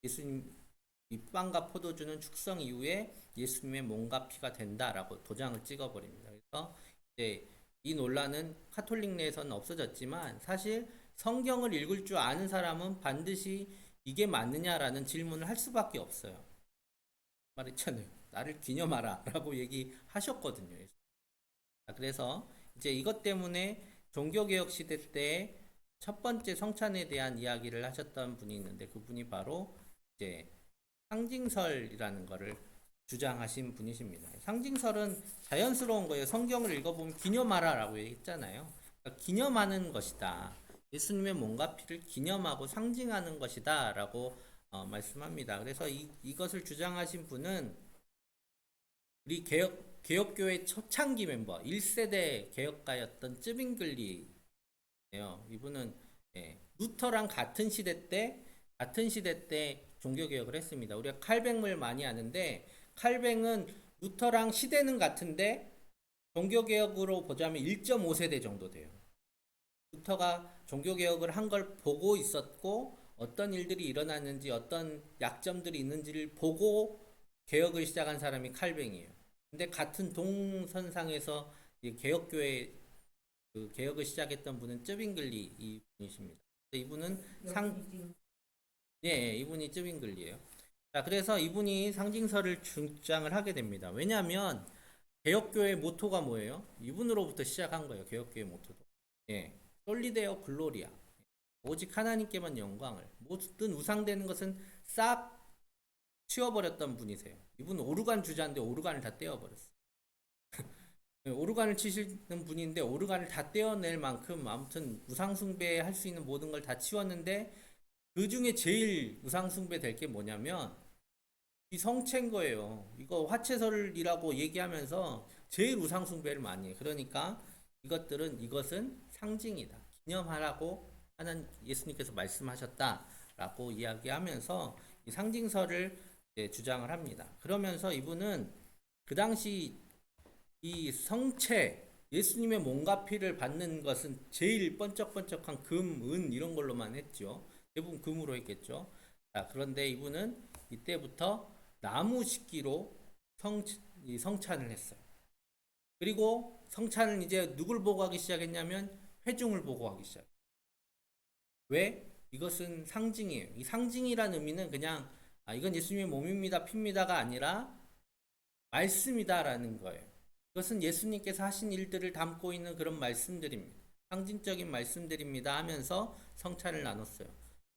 예수님 이 빵과 포도주는 축성 이후에 예수님의 몸과 피가 된다라고 도장을 찍어버립니다. 그래서 이제 이 논란은 카톨릭 내에서는 없어졌지만 사실 성경을 읽을 줄 아는 사람은 반드시 이게 맞느냐라는 질문을 할 수밖에 없어요. 말했잖아요. 나를 기념하라 라고 얘기하셨거든요. 그래서 이제 이것 때문에 종교개혁 시대 때 첫 번째 성찬에 대한 이야기를 하셨던 분이 있는데 그분이 바로 이제 상징설이라는 것을 주장하신 분이십니다. 상징설은 자연스러운 거예요. 성경을 읽어보면 기념하라라고 얘기했잖아요. 그러니까 기념하는 것이다. 예수님의 몸과 피를 기념하고 상징하는 것이다 라고 말씀합니다. 그래서 이것을 주장하신 분은 우리 개혁교회 초창기 멤버 1세대 개혁가였던 쯔빙글리예요. 이분은 루터랑 같은 시대 때 종교개혁을 했습니다. 우리가 칼뱅을 많이 아는데 칼뱅은 루터랑 시대는 같은데 종교개혁으로 보자면 1.5세대 정도 돼요. 루터가 종교개혁을 한 걸 보고 있었고 어떤 일들이 일어났는지 어떤 약점들이 있는지를 보고 개혁을 시작한 사람이 칼뱅이에요. 근데 같은 동선상에서 개혁교회 그 개혁을 시작했던 분은 쯔빙글리 이 분이십니다. 이분은 예, 이분이 쯔빙글리예요. 자, 그래서 이분이 상징설을 주장을 하게 됩니다. 왜냐하면 개혁교회 모토가 뭐예요? 이분으로부터 시작한 거예요. 개혁교회 모토도. 예, 솔리데오 글로리아. 오직 하나님께만 영광을. 모든 우상되는 것은 싹 치워버렸던 분이세요. 이분은 오르간 주자인데 오르간을 다 떼어버렸어요. 예, 오르간을 치시는 분인데 오르간을 다 떼어낼 만큼 아무튼 우상숭배 할 수 있는 모든 걸 다 치웠는데 그 중에 제일 우상숭배 될 게 뭐냐면 이 성체인 거예요. 이거 화채설이라고 얘기하면서 제일 우상숭배를 많이 해. 그러니까 이것은 상징이다. 기념하라고 하는 예수님께서 말씀하셨다라고 이야기하면서 이 상징설을 이제 주장을 합니다. 그러면서 이분은 그 당시 이 성체 예수님의 몸과 피를 받는 것은 제일 번쩍번쩍한 금, 은 이런 걸로만 했죠. 대부분 금으로 했겠죠. 자, 그런데 이분은 이때부터 나무 식기로 이 성찬을 했어요. 그리고 성찬을 이제 누굴 보고 하기 시작했냐면 회중을 보고 하기 시작. 왜? 이것은 상징이에요. 이 상징이라는 의미는 그냥 이건 예수님의 몸입니다, 피입니다가 아니라 말씀이다라는 거예요. 이것은 예수님께서 하신 일들을 담고 있는 그런 말씀들입니다. 상징적인 말씀들입니다 하면서 성찬을 나눴어요.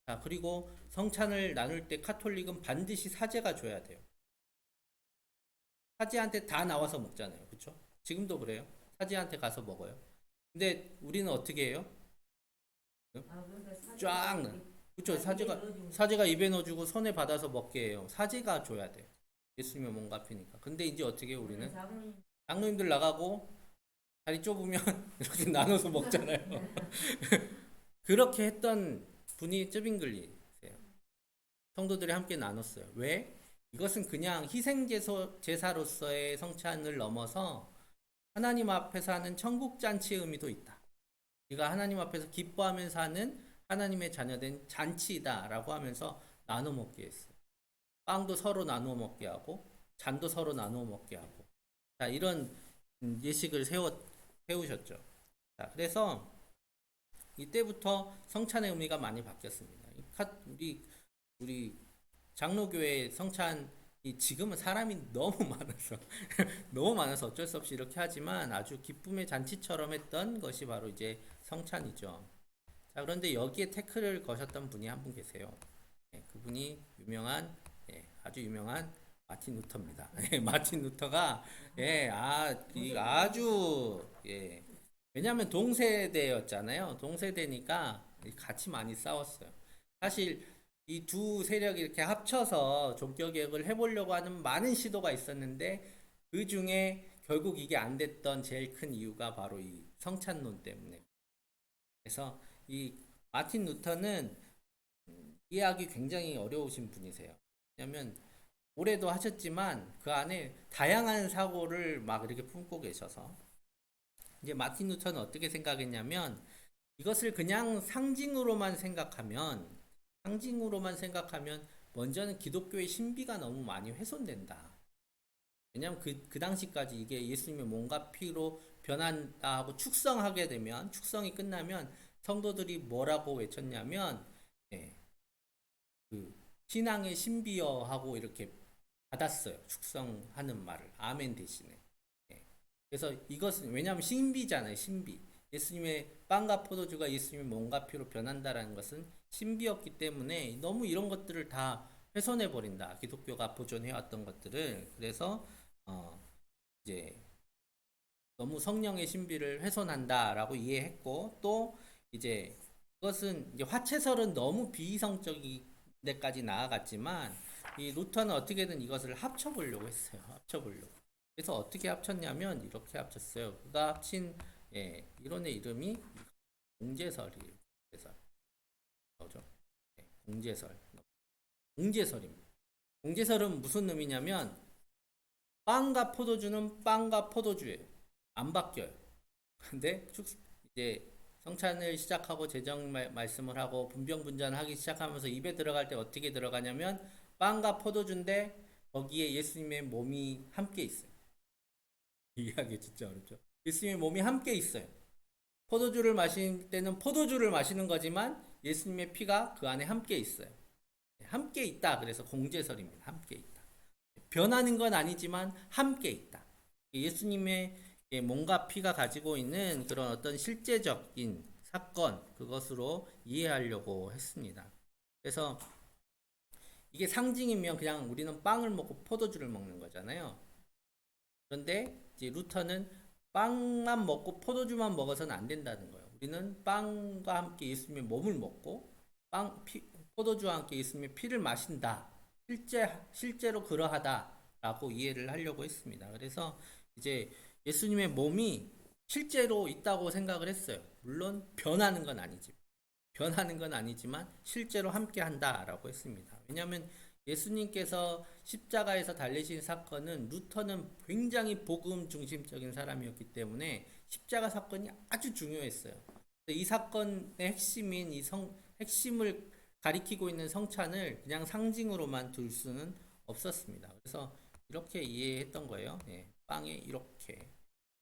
자, 그리고 성찬을 나눌 때 카톨릭은 반드시 사제가 줘야 돼요. 사제한테 다 나와서 먹잖아요. 그쵸? 지금도 그래요. 사제한테 가서 먹어요. 근데 우리는 어떻게 해요? 그러니까 쫙 그쵸? 사제가 입에 넣어주고 손에 받아서 먹게 해요. 사제가 줘야 돼. 예수님의 몸과 피니까. 근데 이제 어떻게 해요, 우리는? 장로님들 나가고 자리 좁으면 이렇게 나눠서 먹잖아요. 그렇게 했던 분이 쯔빙글리세요. 성도들이 함께 나눴어요. 왜? 이것은 그냥 제사로서의 성찬을 넘어서 하나님 앞에서 하는 천국 잔치의 의미도 있다. 우리가 하나님 앞에서 기뻐하면서 하는 하나님의 자녀된 잔치다라고 하면서 나눠 먹게 했어요. 빵도 서로 나누어 먹게 하고 잔도 서로 나누어 먹게 하고 자, 이런 예식을 세우셨죠. 자, 그래서 이때부터 성찬의 의미가 많이 바뀌었습니다. 우리 장로교회 성찬이 지금은 사람이 너무 많아서 너무 많아서 어쩔 수 없이 이렇게 하지만 아주 기쁨의 잔치처럼 했던 것이 바로 이제 성찬이죠. 자, 그런데 여기에 태클을 거셨던 분이 한 분 계세요. 그분이 아주 유명한 마틴 루터입니다. 마틴 루터가 아주 왜냐하면 동세대였잖아요. 동세대니까 같이 많이 싸웠어요. 사실 이 두 세력이 이렇게 합쳐서 종교개혁을 해보려고 하는 많은 시도가 있었는데 그 중에 결국 이게 안 됐던 제일 큰 이유가 바로 이 성찬론 때문에. 그래서 이 마틴 루터는 이해하기 굉장히 어려우신 분이세요. 왜냐하면 오래도 하셨지만 그 안에 다양한 사고를 막 이렇게 품고 계셔서 이제 마틴 루터는 어떻게 생각했냐면 이것을 그냥 상징으로만 생각하면 먼저는 기독교의 신비가 너무 많이 훼손된다. 왜냐하면 그 당시까지 이게 예수님의 몸과 피로 변한다 하고 축성이 끝나면 성도들이 뭐라고 외쳤냐면 그 신앙의 신비여 하고 이렇게 받았어요. 축성하는 말을 아멘 대신에. 그래서 이것은 왜냐하면 신비잖아요. 신비. 예수님의 빵과 포도주가 예수님의 몸과 피로 변한다라는 것은 신비였기 때문에 너무 이런 것들을 다 훼손해 버린다. 기독교가 보존해 왔던 것들을. 그래서 이제 너무 성령의 신비를 훼손한다라고 이해했고 또 이제 그것은 이제 화채설은 너무 비이성적인 데까지 나아갔지만 이 루터는 어떻게든 이것을 합쳐보려고 했어요. 합쳐보려고. 그래서 어떻게 합쳤냐면 이렇게 합쳤어요. 그가 합친 이론의 이름이 공제설이에요. 공제설. 나오죠? 공제설. 공제설입니다. 공제설은 무슨 의미냐면 빵과 포도주는 빵과 포도주예요. 안 바뀌어요. 근데 이제 성찬을 시작하고 제정 말씀을 하고 분병분전하기 시작하면서 입에 들어갈 때 어떻게 들어가냐면 빵과 포도주인데 거기에 예수님의 몸이 함께 있어요. 이해하기 진짜 어렵죠. 예수님의 몸이 함께 있어요. 포도주를 마실 때는 포도주를 마시는 거지만 예수님의 피가 그 안에 함께 있어요. 함께 있다. 그래서 공제설입니다. 함께 있다. 변하는 건 아니지만 함께 있다. 예수님의 몸과 피가 가지고 있는 그런 어떤 실제적인 사건, 그것으로 이해하려고 했습니다. 그래서 이게 상징이면 그냥 우리는 빵을 먹고 포도주를 먹는 거잖아요. 그런데 이제 루터는 빵만 먹고 포도주만 먹어서는 안 된다는 거예요. 우리는 빵과 함께 예수님의 몸을 먹고 포도주와 함께 예수님의 피를 마신다. 실제로 그러하다라고 이해를 하려고 했습니다. 그래서 이제 예수님의 몸이 실제로 있다고 생각을 했어요. 물론 변하는 건 아니지만 실제로 함께 한다라고 했습니다. 왜냐하면 예수님께서 십자가에서 달리신 사건은 루터는 굉장히 복음 중심적인 사람이었기 때문에 십자가 사건이 아주 중요했어요. 이 사건의 핵심인 핵심을 가리키고 있는 성찬을 그냥 상징으로만 둘 수는 없었습니다. 그래서 이렇게 이해했던 거예요. 예, 빵에 이렇게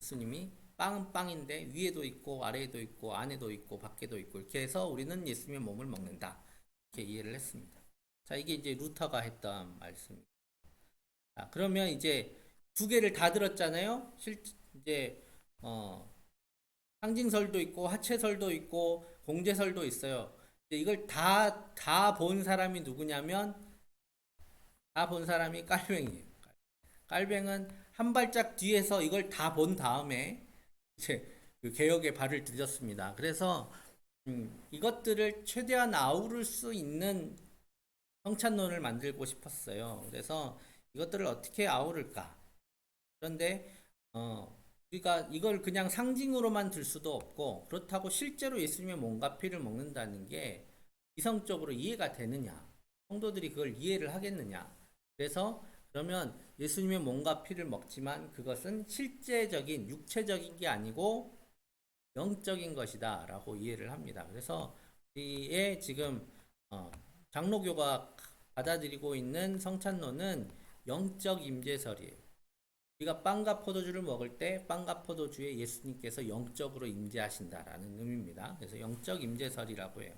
예수님이 빵은 빵인데 위에도 있고 아래에도 있고 안에도 있고 밖에도 있고 이렇게 해서 우리는 예수님의 몸을 먹는다. 이렇게 이해를 했습니다. 자, 이게 이제 루터가 했던 말씀입니다. 자, 그러면 이제 두 개를 다 들었잖아요. 이제 상징설도 있고 하체설도 있고 공제설도 있어요. 이걸 다 본 사람이 누구냐면 다 본 사람이 깔뱅이에요. 깔뱅은 한 발짝 뒤에서 이걸 다 본 다음에 이제 그 개혁의 발을 들였습니다. 그래서 이것들을 최대한 아우를 수 있는 성찬론을 만들고 싶었어요. 그래서 이것들을 어떻게 아우를까? 그런데 우리가 이걸 그냥 상징으로만 들 수도 없고 그렇다고 실제로 예수님의 몸과 피를 먹는다는 게 이성적으로 이해가 되느냐? 성도들이 그걸 이해를 하겠느냐? 그래서 그러면 예수님의 몸과 피를 먹지만 그것은 실제적인 육체적인 게 아니고 영적인 것이다 라고 이해를 합니다. 그래서 우리의 지금 장로교가 받아들이고 있는 성찬론은 영적 임재설이에요. 우리가 빵과 포도주를 먹을 때 빵과 포도주에 예수님께서 영적으로 임재하신다라는 의미입니다. 그래서 영적 임재설이라고 해요.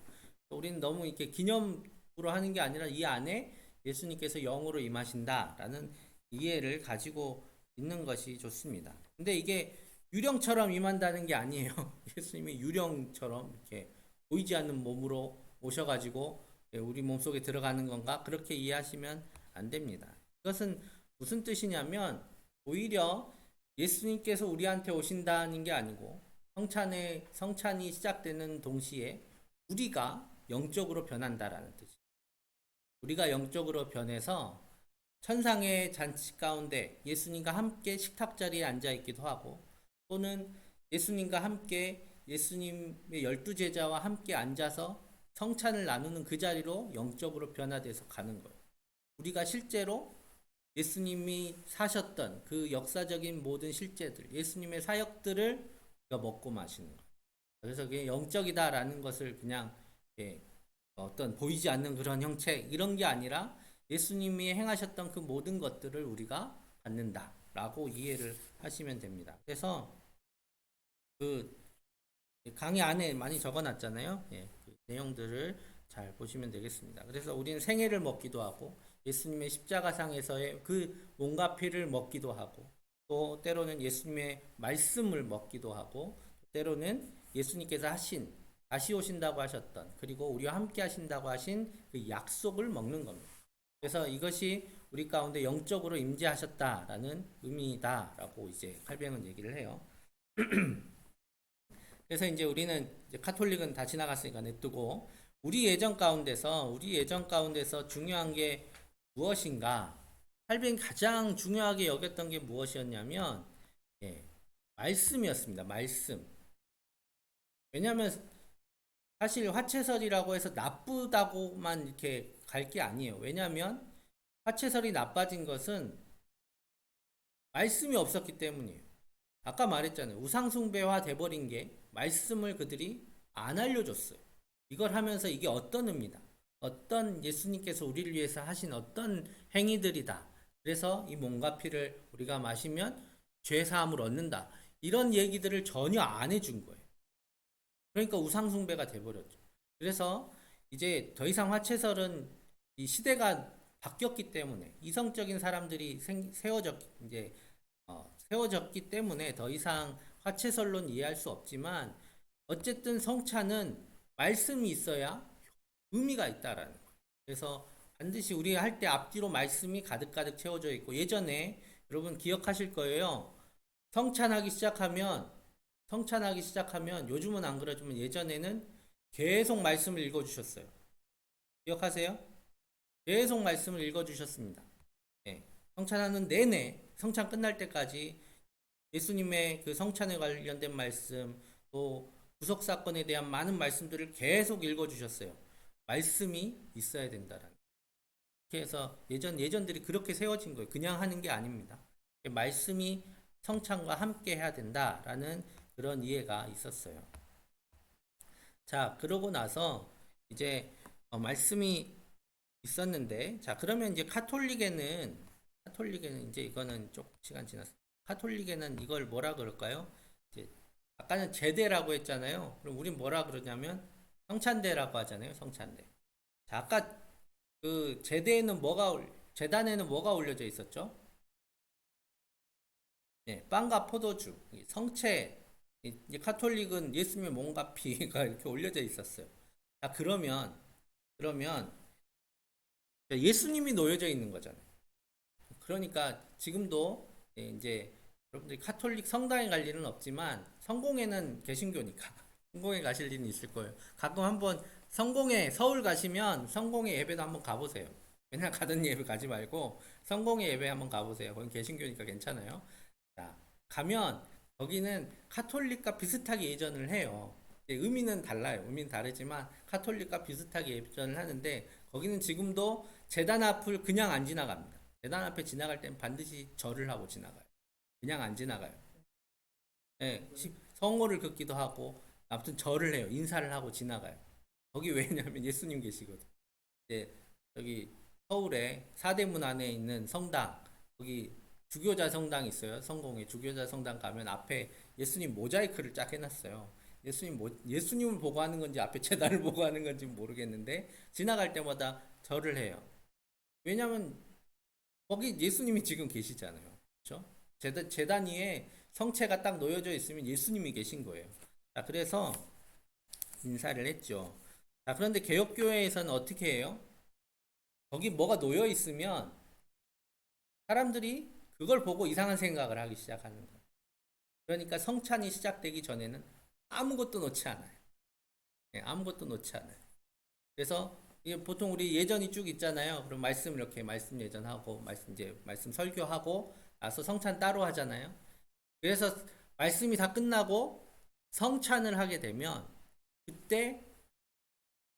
우리는 너무 이렇게 기념으로 하는 게 아니라 이 안에 예수님께서 영으로 임하신다라는 이해를 가지고 있는 것이 좋습니다. 근데 이게 유령처럼 임한다는 게 아니에요. 예수님이 유령처럼 이렇게 보이지 않는 몸으로 오셔가지고 우리 몸속에 들어가는 건가? 그렇게 이해하시면 안 됩니다. 이것은 무슨 뜻이냐면 오히려 예수님께서 우리한테 오신다는 게 아니고 성찬이 시작되는 동시에 우리가 영적으로 변한다라는 뜻이에요. 우리가 영적으로 변해서 천상의 잔치 가운데 예수님과 함께 식탁 자리에 앉아 있기도 하고 또는 예수님과 함께 예수님의 12제자와 함께 앉아서 성찬을 나누는 그 자리로 영적으로 변화돼서 가는 거예요. 우리가 실제로 예수님이 사셨던 그 역사적인 모든 실제들, 예수님의 사역들을 우리가 먹고 마시는 거예요. 그래서 그게 영적이다라는 것을 그냥 어떤 보이지 않는 그런 형체 이런 게 아니라 예수님이 행하셨던 그 모든 것들을 우리가 받는다라고 이해를 하시면 됩니다. 그래서 그 강의 안에 많이 적어놨잖아요. 예, 그 내용들을 잘 보시면 되겠습니다. 그래서 우리는 생애를 먹기도 하고 예수님의 십자가상에서의 그 몸과 피를 먹기도 하고 또 때로는 예수님의 말씀을 먹기도 하고 때로는 예수님께서 하신 다시 오신다고 하셨던 그리고 우리와 함께 하신다고 하신 그 약속을 먹는 겁니다. 그래서 이것이 우리 가운데 영적으로 임재하셨다라는 의미다라고 이제 칼뱅은 얘기를 해요. 그래서 이제 우리는 이제 카톨릭은 다 지나갔으니까 냅두고 우리 예전 가운데서 중요한 게 무엇인가? 칼뱅이 가장 중요하게 여겼던 게 무엇이었냐면 말씀이었습니다. 말씀. 왜냐하면 사실 화채설이라고 해서 나쁘다고만 이렇게 갈 게 아니에요. 왜냐하면 화채설이 나빠진 것은 말씀이 없었기 때문이에요. 아까 말했잖아요. 우상숭배화 돼버린 게 말씀을 그들이 안 알려줬어요. 이걸 하면서 이게 어떤 의미다. 어떤 예수님께서 우리를 위해서 하신 어떤 행위들이다. 그래서 이 몸과 피를 우리가 마시면 죄사함을 얻는다. 이런 얘기들을 전혀 안 해준 거예요. 그러니까 우상숭배가 돼버렸죠. 그래서 이제 더 이상 화채설은 이 시대가 바뀌었기 때문에 이성적인 사람들이 세워졌기 때문에 더 이상 화채설론 이해할 수 없지만 어쨌든 성찬은 말씀이 있어야 의미가 있다라는 거예요. 그래서 반드시 우리 할 때 앞뒤로 말씀이 가득가득 채워져 있고 예전에 여러분 기억하실 거예요. 성찬하기 시작하면 요즘은 안 그러지만 예전에는 계속 말씀을 읽어 주셨어요. 기억하세요? 계속 말씀을 읽어 주셨습니다. 예. 성찬하는 내내 성찬 끝날 때까지 예수님의 그 성찬에 관련된 말씀 또 구속 사건에 대한 많은 말씀들을 계속 읽어 주셨어요. 말씀이 있어야 된다라는. 그래서 예전들이 그렇게 세워진 거예요. 그냥 하는 게 아닙니다. 말씀이 성찬과 함께 해야 된다라는 그런 이해가 있었어요. 자, 그러고 나서 이제 말씀이 있었는데, 자, 그러면 이제 카톨릭에는 이제 이거는 조금 시간 지났어요. 카톨릭에는 이걸 뭐라 그럴까요? 이제 아까는 제대라고 했잖아요. 그럼 우린 뭐라 그러냐면 성찬대라고 하잖아요. 성찬대. 자, 아까 그 제단에는 뭐가 올려져 있었죠? 예, 빵과 포도주, 성체. 이제 카톨릭은 예수님의 몸과 피가 이렇게 올려져 있었어요. 자, 그러면 예수님이 놓여져 있는 거잖아요. 그러니까 지금도 이제 여러분들이 카톨릭 성당에 갈 일은 없지만 성공회는 개신교니까 성공회 가실 일은 있을 거예요. 가끔 한번 성공회 서울 가시면 성공회 예배도 한번 가보세요. 맨날 가던 예배 가지 말고 성공회 예배 한번 가보세요. 거긴 개신교니까 괜찮아요. 자, 가면 거기는 카톨릭과 비슷하게 예전을 해요. 의미는 달라요. 의미는 다르지만 카톨릭과 비슷하게 예전을 하는데 거기는 지금도 제단 앞을 그냥 안 지나갑니다. 재단 앞에 지나갈 땐 반드시 절을 하고 지나가요. 그냥 안 지나가요. 예, 성호를 긋기도 하고, 아무튼 절을 해요. 인사를 하고 지나가요. 거기 왜냐면 예수님 계시거든. 이제 여기 서울에 사대문 안에 있는 성당, 거기 주교자 성당 있어요. 성공에 주교자 성당 가면 앞에 예수님 모자이크를 쫙 해놨어요. 예수님을 보고 하는 건지 앞에 제단을 보고 하는 건지 모르겠는데 지나갈 때마다 절을 해요. 왜냐면 거기 예수님이 지금 계시잖아요. 그렇죠? 재단 위에 성체가 딱 놓여져 있으면 예수님이 계신 거예요. 자, 그래서 인사를 했죠. 자, 그런데 개혁교회에서는 어떻게 해요? 거기 뭐가 놓여 있으면 사람들이 그걸 보고 이상한 생각을 하기 시작하는 거예요. 그러니까 성찬이 시작되기 전에는 아무것도 놓지 않아요. 네, 아무것도 놓지 않아요. 그래서 이게 보통 우리 예전이 쭉 있잖아요. 그럼 말씀 예전하고 말씀 설교하고 나서 성찬 따로 하잖아요. 그래서 말씀이 다 끝나고 성찬을 하게 되면 그때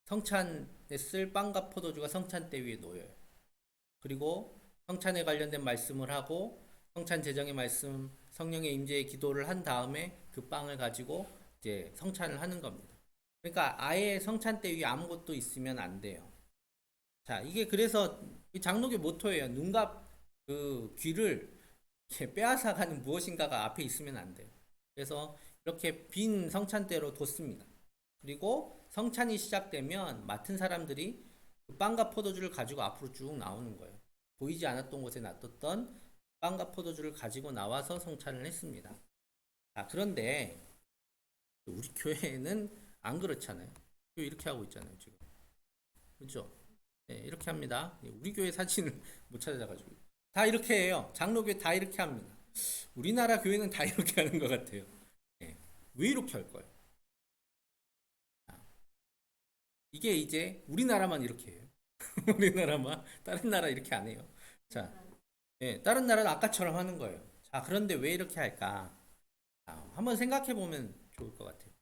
성찬에 쓸 빵과 포도주가 성찬대 위에 놓여요. 그리고 성찬에 관련된 말씀을 하고 성찬 제정의 말씀, 성령의 임재의 기도를 한 다음에 그 빵을 가지고 이제 성찬을 하는 겁니다. 그러니까 아예 성찬대 위에 아무것도 있으면 안 돼요. 자, 이게 그래서 장로교 모토예요. 눈과 그 귀를 이렇게 빼앗아가는 무엇인가가 앞에 있으면 안 돼요. 그래서 이렇게 빈 성찬대로 뒀습니다. 그리고 성찬이 시작되면 맡은 사람들이 그 빵과 포도주를 가지고 앞으로 쭉 나오는 거예요. 보이지 않았던 곳에 놔뒀던 빵과 포도주를 가지고 나와서 성찬을 했습니다. 자, 그런데 우리 교회는 안 그렇잖아요. 교회 이렇게 하고 있잖아요, 지금. 그렇죠? 네, 이렇게 합니다. 우리 교회 사진을 못 찾아가지고 다 이렇게 해요. 장로교회 다 이렇게 합니다. 우리나라 교회는 다 이렇게 하는 것 같아요. 네, 왜 이렇게 할 거예요? 이게 이제 우리나라만 이렇게 해요. 우리나라만 다른 나라 이렇게 안 해요. 자, 네, 다른 나라는 아까처럼 하는 거예요. 자, 그런데 왜 이렇게 할까? 자, 한번 생각해 보면 좋을 것 같아요.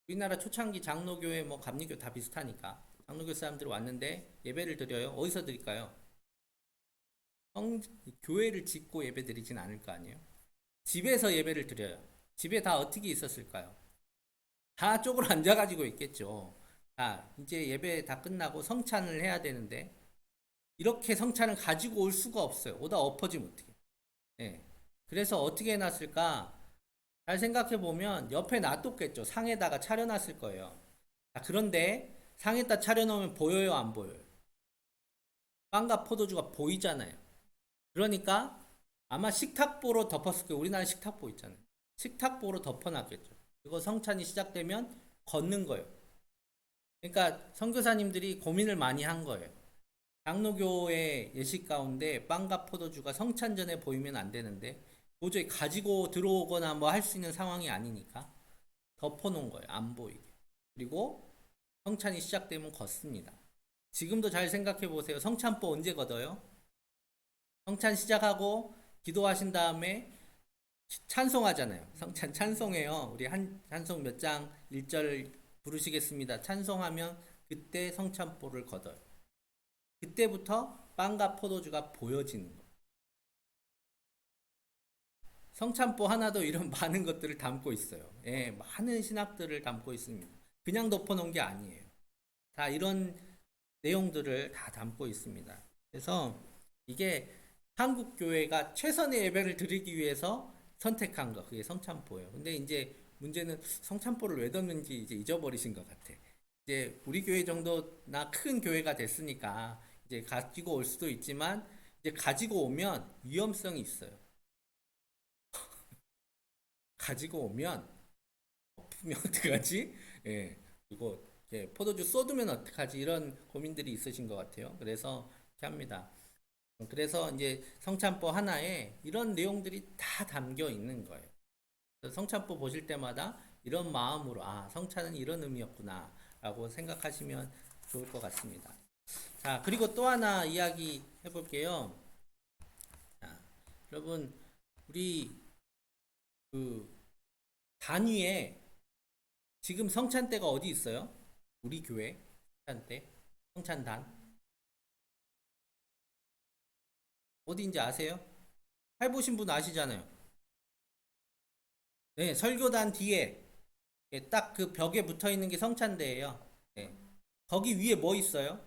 우리나라 초창기 장로교회 뭐 감리교 다 비슷하니까 장로교 사람들 왔는데 예배를 드려요. 어디서 드릴까요? 교회를 짓고 예배 드리진 않을 거 아니에요? 집에서 예배를 드려요. 집에 다 어떻게 있었을까요? 다 쪽으로 앉아가지고 있겠죠. 자, 이제 예배 다 끝나고 성찬을 해야 되는데 이렇게 성찬을 가지고 올 수가 없어요. 오다 엎어지면 어떻게? 예. 그래서 어떻게 해놨을까? 잘 생각해 보면 옆에 놔뒀겠죠. 상에다가 차려놨을 거예요. 자, 그런데 상에다 차려놓으면 보여요, 안 보여요? 빵과 포도주가 보이잖아요. 그러니까 아마 식탁보로 덮었을 거예요. 우리나라 식탁보 있잖아요. 식탁보로 덮어놨겠죠. 그리고 성찬이 시작되면 걷는 거예요. 그러니까 선교사님들이 고민을 많이 한 거예요. 장로교의 예식 가운데 빵과 포도주가 성찬 전에 보이면 안 되는데 도저히 가지고 들어오거나 뭐 할 수 있는 상황이 아니니까 덮어놓은 거예요. 안 보이게. 그리고 성찬이 시작되면 걷습니다. 지금도 잘 생각해 보세요. 성찬보 언제 걷어요? 성찬 시작하고 기도하신 다음에 찬송하잖아요. 성찬 찬송해요. 우리 한 찬송 몇 장 1절 부르시겠습니다. 찬송하면 그때 성찬보를 걷어요. 그때부터 빵과 포도주가 보여지는 거예요. 성찬보 하나도 이런 많은 것들을 담고 있어요. 예, 많은 신학들을 담고 있습니다. 그냥 덮어놓은 게 아니에요. 다 이런 내용들을 다 담고 있습니다. 그래서 이게 한국 교회가 최선의 예배를 드리기 위해서 선택한 거, 그게 성찬포예요. 근데 이제 문제는 성찬포를 왜 뒀는지 이제 잊어버리신 것 같아. 이제 우리 교회 정도나 큰 교회가 됐으니까 이제 가지고 올 수도 있지만 이제 가지고 오면 위험성이 있어요. 가지고 오면 엎으면 어떡하지? 예. 그리고 포도주 쏟으면 어떡하지? 이런 고민들이 있으신 것 같아요. 그래서 이렇게 합니다. 그래서 이제 성찬보 하나에 이런 내용들이 다 담겨 있는 거예요. 성찬보 보실 때마다 이런 마음으로 아, 성찬은 이런 의미였구나 라고 생각하시면 좋을 것 같습니다. 자, 그리고 또 하나 이야기 해볼게요. 자, 여러분, 우리 그 단위에 지금 성찬대가 어디 있어요? 우리 교회 성찬대, 성찬단 어디인지 아세요? 해보신 분 아시잖아요. 네, 설교단 뒤에 딱 그 벽에 붙어 있는 게 성찬대예요. 네. 거기 위에 뭐 있어요?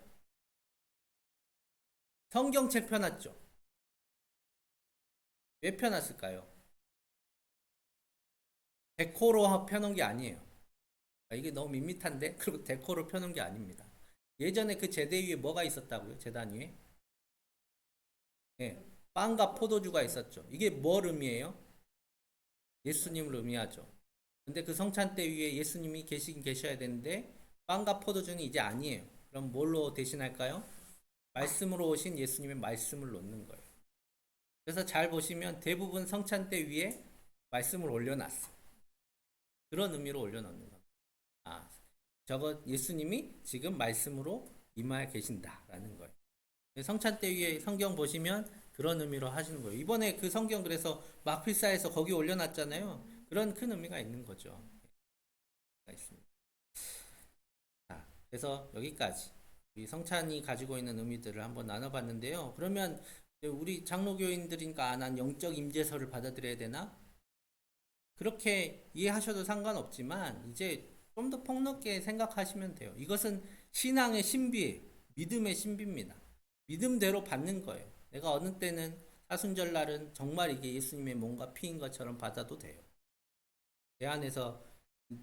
성경책 펴놨죠. 왜 펴놨을까요? 데코로 펴놓은 게 아니에요. 아, 이게 너무 밋밋한데? 그리고 데코로 펴놓은 게 아닙니다. 예전에 그 제대 위에 뭐가 있었다고요? 제단 위에? 네, 빵과 포도주가 있었죠. 이게 뭘 의미해요? 예수님을 의미하죠. 근데 그 성찬대 위에 예수님이 계시긴 계셔야 되는데 빵과 포도주는 이제 아니에요. 그럼 뭘로 대신할까요? 말씀으로 오신 예수님의 말씀을 놓는 거예요. 그래서 잘 보시면 대부분 성찬대 위에 말씀을 올려놨어요. 그런 의미로 올려놓는 겁니다. 아, 저거 예수님이 지금 말씀으로 임하여 계신다라는 거예요. 성찬대 위에 성경 보시면 그런 의미로 하시는 거예요. 이번에 그 성경 그래서 막필사에서 거기 올려놨잖아요. 그런 큰 의미가 있는 거죠. 있습니다. 자, 그래서 여기까지 이 성찬이 가지고 있는 의미들을 한번 나눠봤는데요. 그러면 우리 장로교인들이니까 난 영적 임재서를 받아들여야 되나? 그렇게 이해하셔도 상관없지만 이제 좀 더 폭넓게 생각하시면 돼요. 이것은 신앙의 신비, 믿음의 신비입니다. 믿음대로 받는 거예요. 내가 어느 때는 사순절날은 정말 이게 예수님의 몸과 피인 것처럼 받아도 돼요. 내 안에서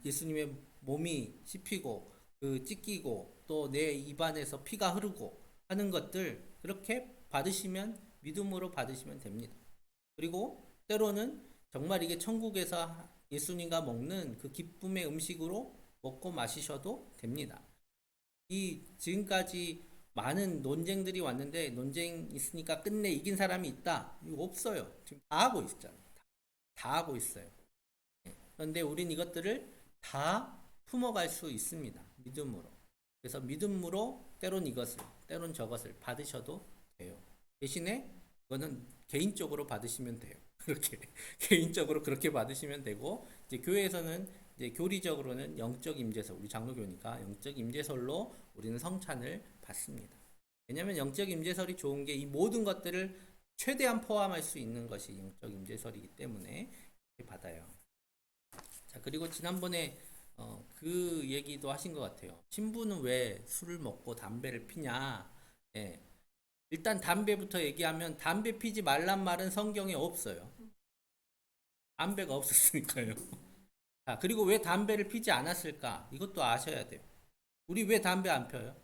예수님의 몸이 씹히고 그 찢기고 또 내 입안에서 피가 흐르고 하는 것들 그렇게 받으시면 믿음으로 받으시면 됩니다. 그리고 때로는 정말 이게 천국에서 예수님과 먹는 그 기쁨의 음식으로 먹고 마시셔도 됩니다. 이 지금까지 많은 논쟁들이 왔는데 논쟁 있으니까 끝내 이긴 사람이 있다. 이거 없어요. 지금 다 하고 있잖아요. 다 하고 있어요. 그런데 우린 이것들을 다 품어갈 수 있습니다. 믿음으로. 그래서 믿음으로 때론 이것을, 때론 저것을 받으셔도 돼요. 대신에 그거는 개인적으로 받으시면 돼요. 그렇게 개인적으로 그렇게 받으시면 되고 이제 교회에서는 이제 교리적으로는 영적 임재설, 우리 장로교니까 영적 임재설로 우리는 성찬을 받습니다. 왜냐하면 영적 임재설이 좋은 게 이 모든 것들을 최대한 포함할 수 있는 것이 영적 임재설이기 때문에 받아요. 자, 그리고 지난번에 그 얘기도 하신 것 같아요. 신부는 왜 술을 먹고 담배를 피냐? 예. 일단 담배부터 얘기하면 담배 피지 말란 말은 성경에 없어요. 담배가 없었으니까요. 자, 그리고 왜 담배를 피지 않았을까? 이것도 아셔야 돼요. 우리 왜 담배 안 펴요?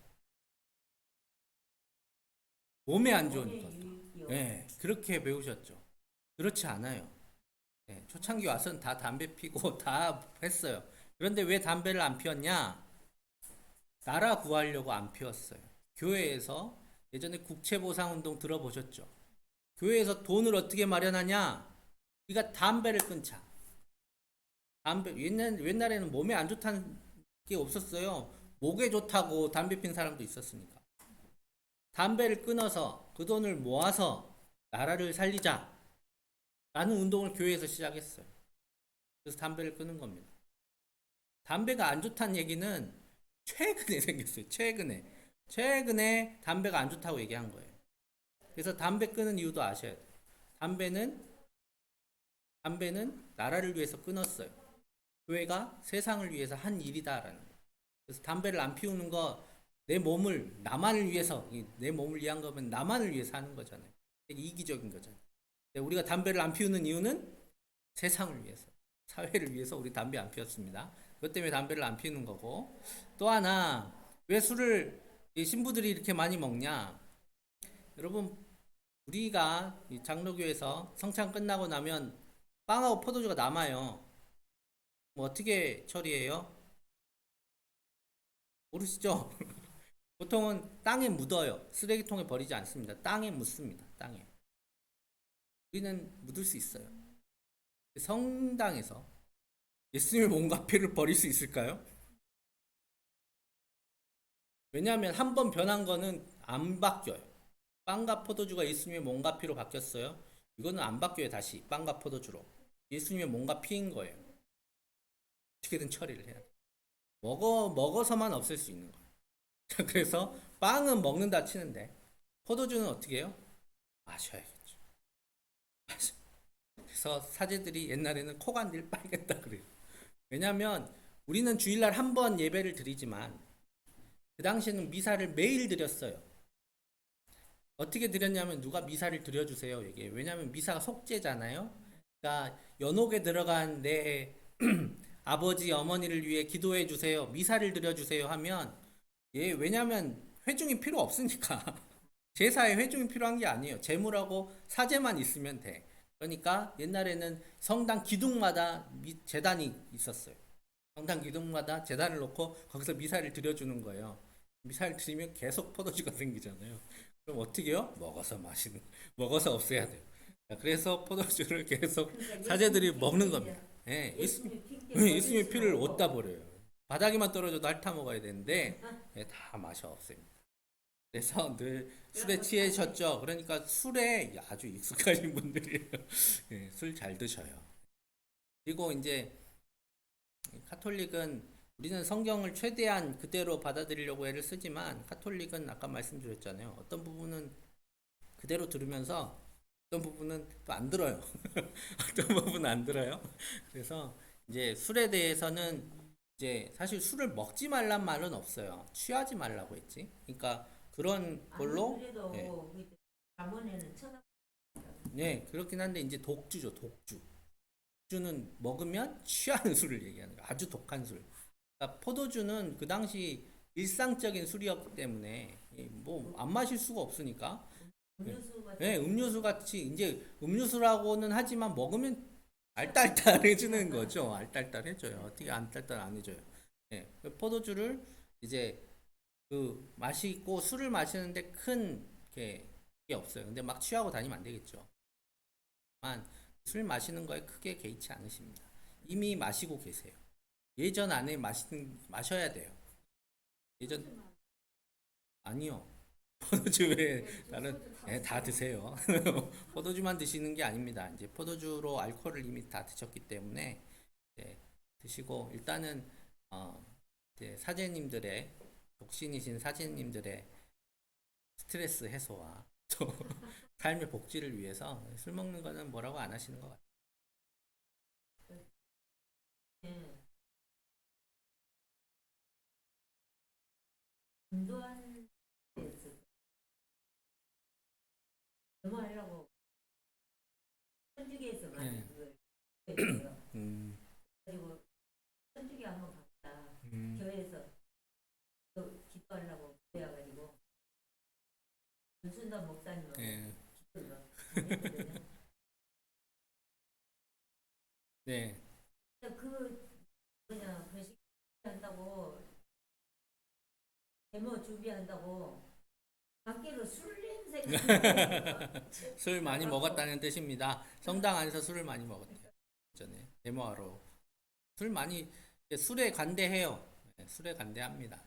몸에 안 좋은 몸에 것. 유익이요. 예, 그렇게 배우셨죠. 그렇지 않아요. 예, 초창기 와서는 다 담배 피고 다 했어요. 그런데 왜 담배를 안 피웠냐? 나라 구하려고 안 피웠어요. 교회에서 예전에 국채보상운동 들어보셨죠? 교회에서 돈을 어떻게 마련하냐? 우리가 담배를 끊자. 담배 옛날에는 몸에 안 좋다는 게 없었어요. 목에 좋다고 담배 핀 사람도 있었으니까. 담배를 끊어서 그 돈을 모아서 나라를 살리자. 라는 운동을 교회에서 시작했어요. 그래서 담배를 끊은 겁니다. 담배가 안 좋다는 얘기는 최근에 생겼어요. 최근에 담배가 안 좋다고 얘기한 거예요. 그래서 담배 끊은 이유도 아셔야 돼요. 담배는 나라를 위해서 끊었어요. 교회가 세상을 위해서 한 일이다라는 거예요. 그래서 담배를 안 피우는 거 내 몸을 나만을 위해서 내 몸을 위한 거면 나만을 위해서 하는 거잖아요. 되게 이기적인 거잖아요. 우리가 담배를 안 피우는 이유는 세상을 위해서, 사회를 위해서 우리 담배 안 피웠습니다. 그것 때문에 담배를 안 피우는 거고, 또 하나 왜 술을 신부들이 이렇게 많이 먹냐? 여러분, 우리가 이 장로교에서 성찬 끝나고 나면 빵하고 포도주가 남아요. 뭐 어떻게 처리해요? 모르시죠? 보통은 땅에 묻어요. 쓰레기통에 버리지 않습니다. 땅에 묻습니다. 땅에. 우리는 묻을 수 있어요. 성당에서 예수님의 몸과 피를 버릴 수 있을까요? 왜냐하면 한 번 변한 거는 안 바뀌어요. 빵과 포도주가 예수님의 몸과 피로 바뀌었어요. 이거는 안 바뀌어요. 다시 빵과 포도주로. 예수님의 몸과 피인 거예요. 어떻게든 처리를 해야 돼. 먹어서만 없앨 수 있는 거예요. 그래서 빵은 먹는다 치는데 포도주는 어떻게 해요? 마셔야겠죠. 그래서 사제들이 옛날에는 코가 늘 빨겠다 그래요. 왜냐하면 우리는 주일날 한 번 예배를 드리지만 그 당시에는 미사를 매일 드렸어요. 어떻게 드렸냐면 누가 미사를 드려주세요. 이게 왜냐하면 미사가 속죄잖아요. 그러니까 연옥에 들어간 내 아버지 어머니를 위해 기도해 주세요. 미사를 드려주세요 하면 왜냐하면 회중이 필요 없으니까 제사에 회중이 필요한 게 아니에요. 제물하고 사제만 있으면 돼. 그러니까 옛날에는 성당 기둥마다 제단이 있었어요. 성당 기둥마다 제단을 놓고 거기서 미사를 드려주는 거예요. 미사를 드리면 계속 포도주가 생기잖아요. 그럼 어떻게 해요? 먹어서 없애야 돼요. 그래서 포도주를 계속 그러니까 사제들이 먹는 예수님 겁니다. 예, 예수님 핑계 버릴 예수님의 수는 피를 없고. 어디다 버려요. 바닥에만 떨어져도 핥아 먹어야 되는데 다 마셔 없앱니다. 그래서 늘 술에 그러면 취하셨죠. 그러니까 술에 아주 익숙하신 분들이에요. 예, 술 잘 드셔요. 그리고 이제 카톨릭은 우리는 성경을 최대한 그대로 받아들이려고 애를 쓰지만 카톨릭은 아까 말씀드렸잖아요. 어떤 부분은 그대로 들으면서 어떤 부분은 또 안 들어요. 어떤 부분은 안 들어요. 그래서 이제 술에 대해서는 이제 사실 술을 먹지 말란 말은 없어요. 취하지 말라고 했지. 그러니까 그런 아니 걸로 예, 그래도 잠언에는 쳐다. 네, 그렇긴 한데 이제 독주죠, 독주. 주는 먹으면 취하는 술을 얘기하는 거예요. 아주 독한 술. 그러니까 포도주는 그 당시 일상적인 술이었기 때문에 뭐 안 마실 수가 없으니까 예, 음료수 예, 같은 음료수 같이 이제 음료수라고는 하지만 먹으면 알딸딸해지는 거죠. 알딸딸해져요. 어떻게 알딸딸 안 해져요. 예, 그 포도주를 이제 그 마시고 술을 마시는데 큰 게 없어요. 근데 막 취하고 다니면 안 되겠죠. 술 마시는 거에 크게 개의치 않으십니다. 이미 마시고 계세요. 예전 안에 마셔야 돼요. 예전 아니요. 포도주에 다른 다 드세요. 포도주만 드시는 게 아닙니다. 이제 포도주로 알코올을 이미 다 드셨기 때문에 이제 드시고 일단은 이제 사제님들의 독신이신 사제님들의 스트레스 해소와 또 삶의 복지를 위해서 술 먹는 거는 뭐라고 안 하시는 것 같아요. 인도하는 데였을 뭐 하려고 천주교에서 많이 네. 그걸 했어요. 음, 그리고 천주교 한번 갔다 교회에서 또 기도하려고 그래가지고 전도단 목사님하고 예, 기도를 다녔거든요. 네. 근데 그 시기 한다고 데모 준비한다고 밖으로 술 냄새가 술 많이 먹었다는 뜻입니다. 성당 안에서 술을 많이 먹었대요. 전에 데모하러 술 많이 술에 관대해요. 네, 술에 관대합니다.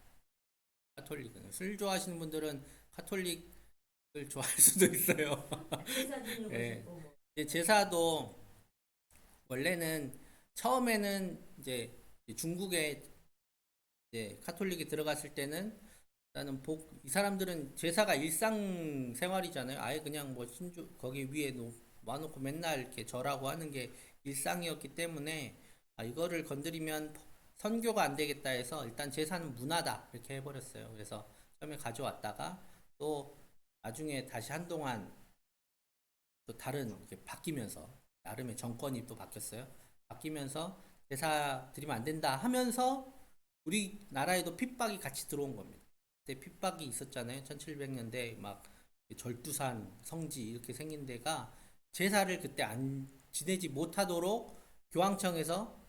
카톨릭은 술 좋아하시는 분들은 카톨릭을 좋아할 수도 있어요. 제사 지내고 예. 싶고 뭐 이제 제사도 원래는 처음에는 이제 중국에 이제 카톨릭이 들어갔을 때는 나는 이 사람들은 제사가 일상생활이잖아요. 아예 그냥 뭐 신주 거기 위에 놔놓고 맨날 이렇게 절하고 하는 게 일상이었기 때문에 이거를 건드리면 선교가 안 되겠다 해서 일단 제사는 문화다 이렇게 해버렸어요. 그래서 처음에 가져왔다가 또 나중에 다시 한동안 또 다른 이렇게 바뀌면서 나름의 정권이 또 바뀌었어요. 바뀌면서 제사 드리면 안 된다 하면서 우리나라에도 핍박이 같이 들어온 겁니다. 그때 핍박이 있었잖아요. 1700년대 막 절두산 성지 이렇게 생긴 데가 제사를 그때 안 지내지 못하도록 교황청에서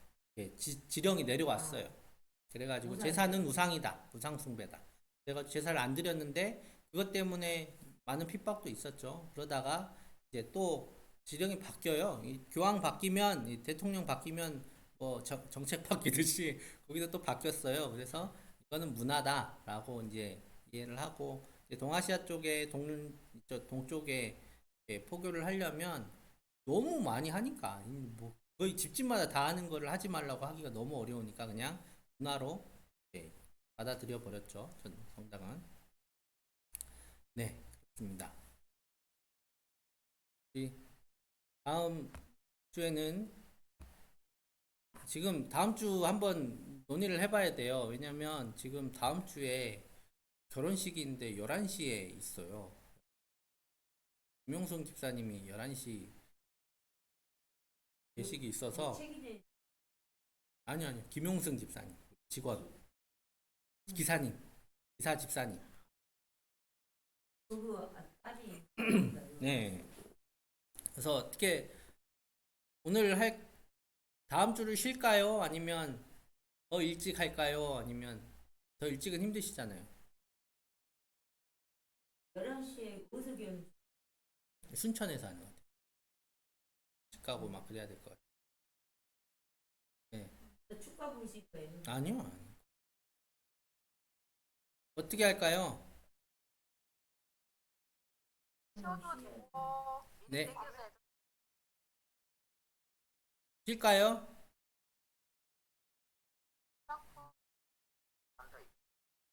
지령이 내려왔어요. 그래가지고 우상. 제사는 우상이다, 우상 숭배다. 그래가지고 제사를 안 드렸는데 그것 때문에 많은 핍박도 있었죠. 그러다가 이제 또 지령이 바뀌어요. 이 교황 바뀌면 이 대통령 바뀌면 뭐 정책 바뀌듯이 거기도 또 바뀌었어요. 그래서 이거는 문화다라고 이제 이해를 하고 이제 동아시아 쪽에 동쪽에 포교를 하려면 너무 많이 하니까 뭐 거의 집집마다 다 하는 거를 하지 말라고 하기가 너무 어려우니까 그냥 문화로 받아들여 버렸죠. 전 성당은. 네, 그렇습니다. 이 다음 주에는 지금 다음 주 한번 논의를 해봐야 돼요. 왜냐면 지금 다음 주에 결혼식인데 11시에 있어요. 김용순 집사님이 11시 예식이 있어서 책임질 아니요 김용승 집사님 직원 기사님 기사 집사님 그거 딸이 네 그래서 어떻게 오늘 다음 주를 쉴까요? 아니면 더 일찍 할까요? 아니면 더 일찍은 힘드시잖아요. 11시에 어디서 결혼 순천에서 하는 것 같아요. 집 가고 막 그래야 될 것 같아요. 네. 축가 부르실 거예요? 아니요. 어떻게 할까요? 네. 쉴까요?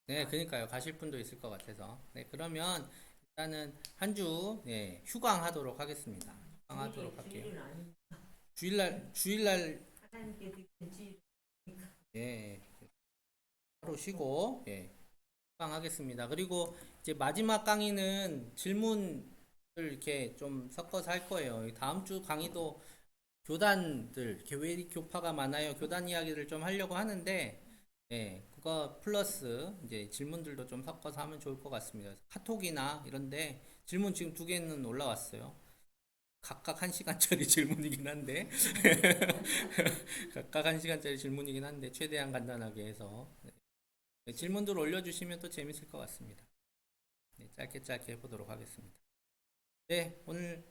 네, 그러니까요. 가실 분도 있을 것 같아서. 네, 그러면 일단은 한 주 휴강하도록 하겠습니다. 휴강하도록 할게요. 주일은 아니 주일날 하나님께 드리는 주일 예, 하루 쉬고 휴강하겠습니다. 그리고 이제 마지막 강의는 질문을 이렇게 좀 섞어서 할 거예요. 다음 주 강의도 교단들, 교회 교파가 많아요. 교단 이야기를 좀 하려고 하는데, 그거 플러스 이제 질문들도 좀 섞어서 하면 좋을 것 같습니다. 카톡이나 이런데 질문 지금 2개는 올라왔어요. 각각 1시간짜리 질문이긴 한데, 각각 1시간짜리 질문이긴 한데, 최대한 간단하게 해서 질문들 올려주시면 또 재밌을 것 같습니다. 네, 짧게 짧게 해보도록 하겠습니다. 네, 오늘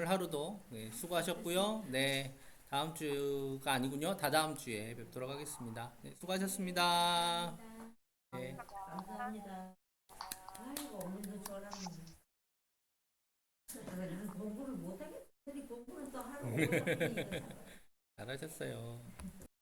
하루도 수고하셨고요. 네, 다음 주가 아니군요. 다다음 주에 뵙도록 하겠습니다. 네, 수고하셨습니다. 네. 감사합니다. 아이고 오늘도 저랑 나는 공부를 못하겠더니 공부는 또 하러 오라고 잘하셨어요.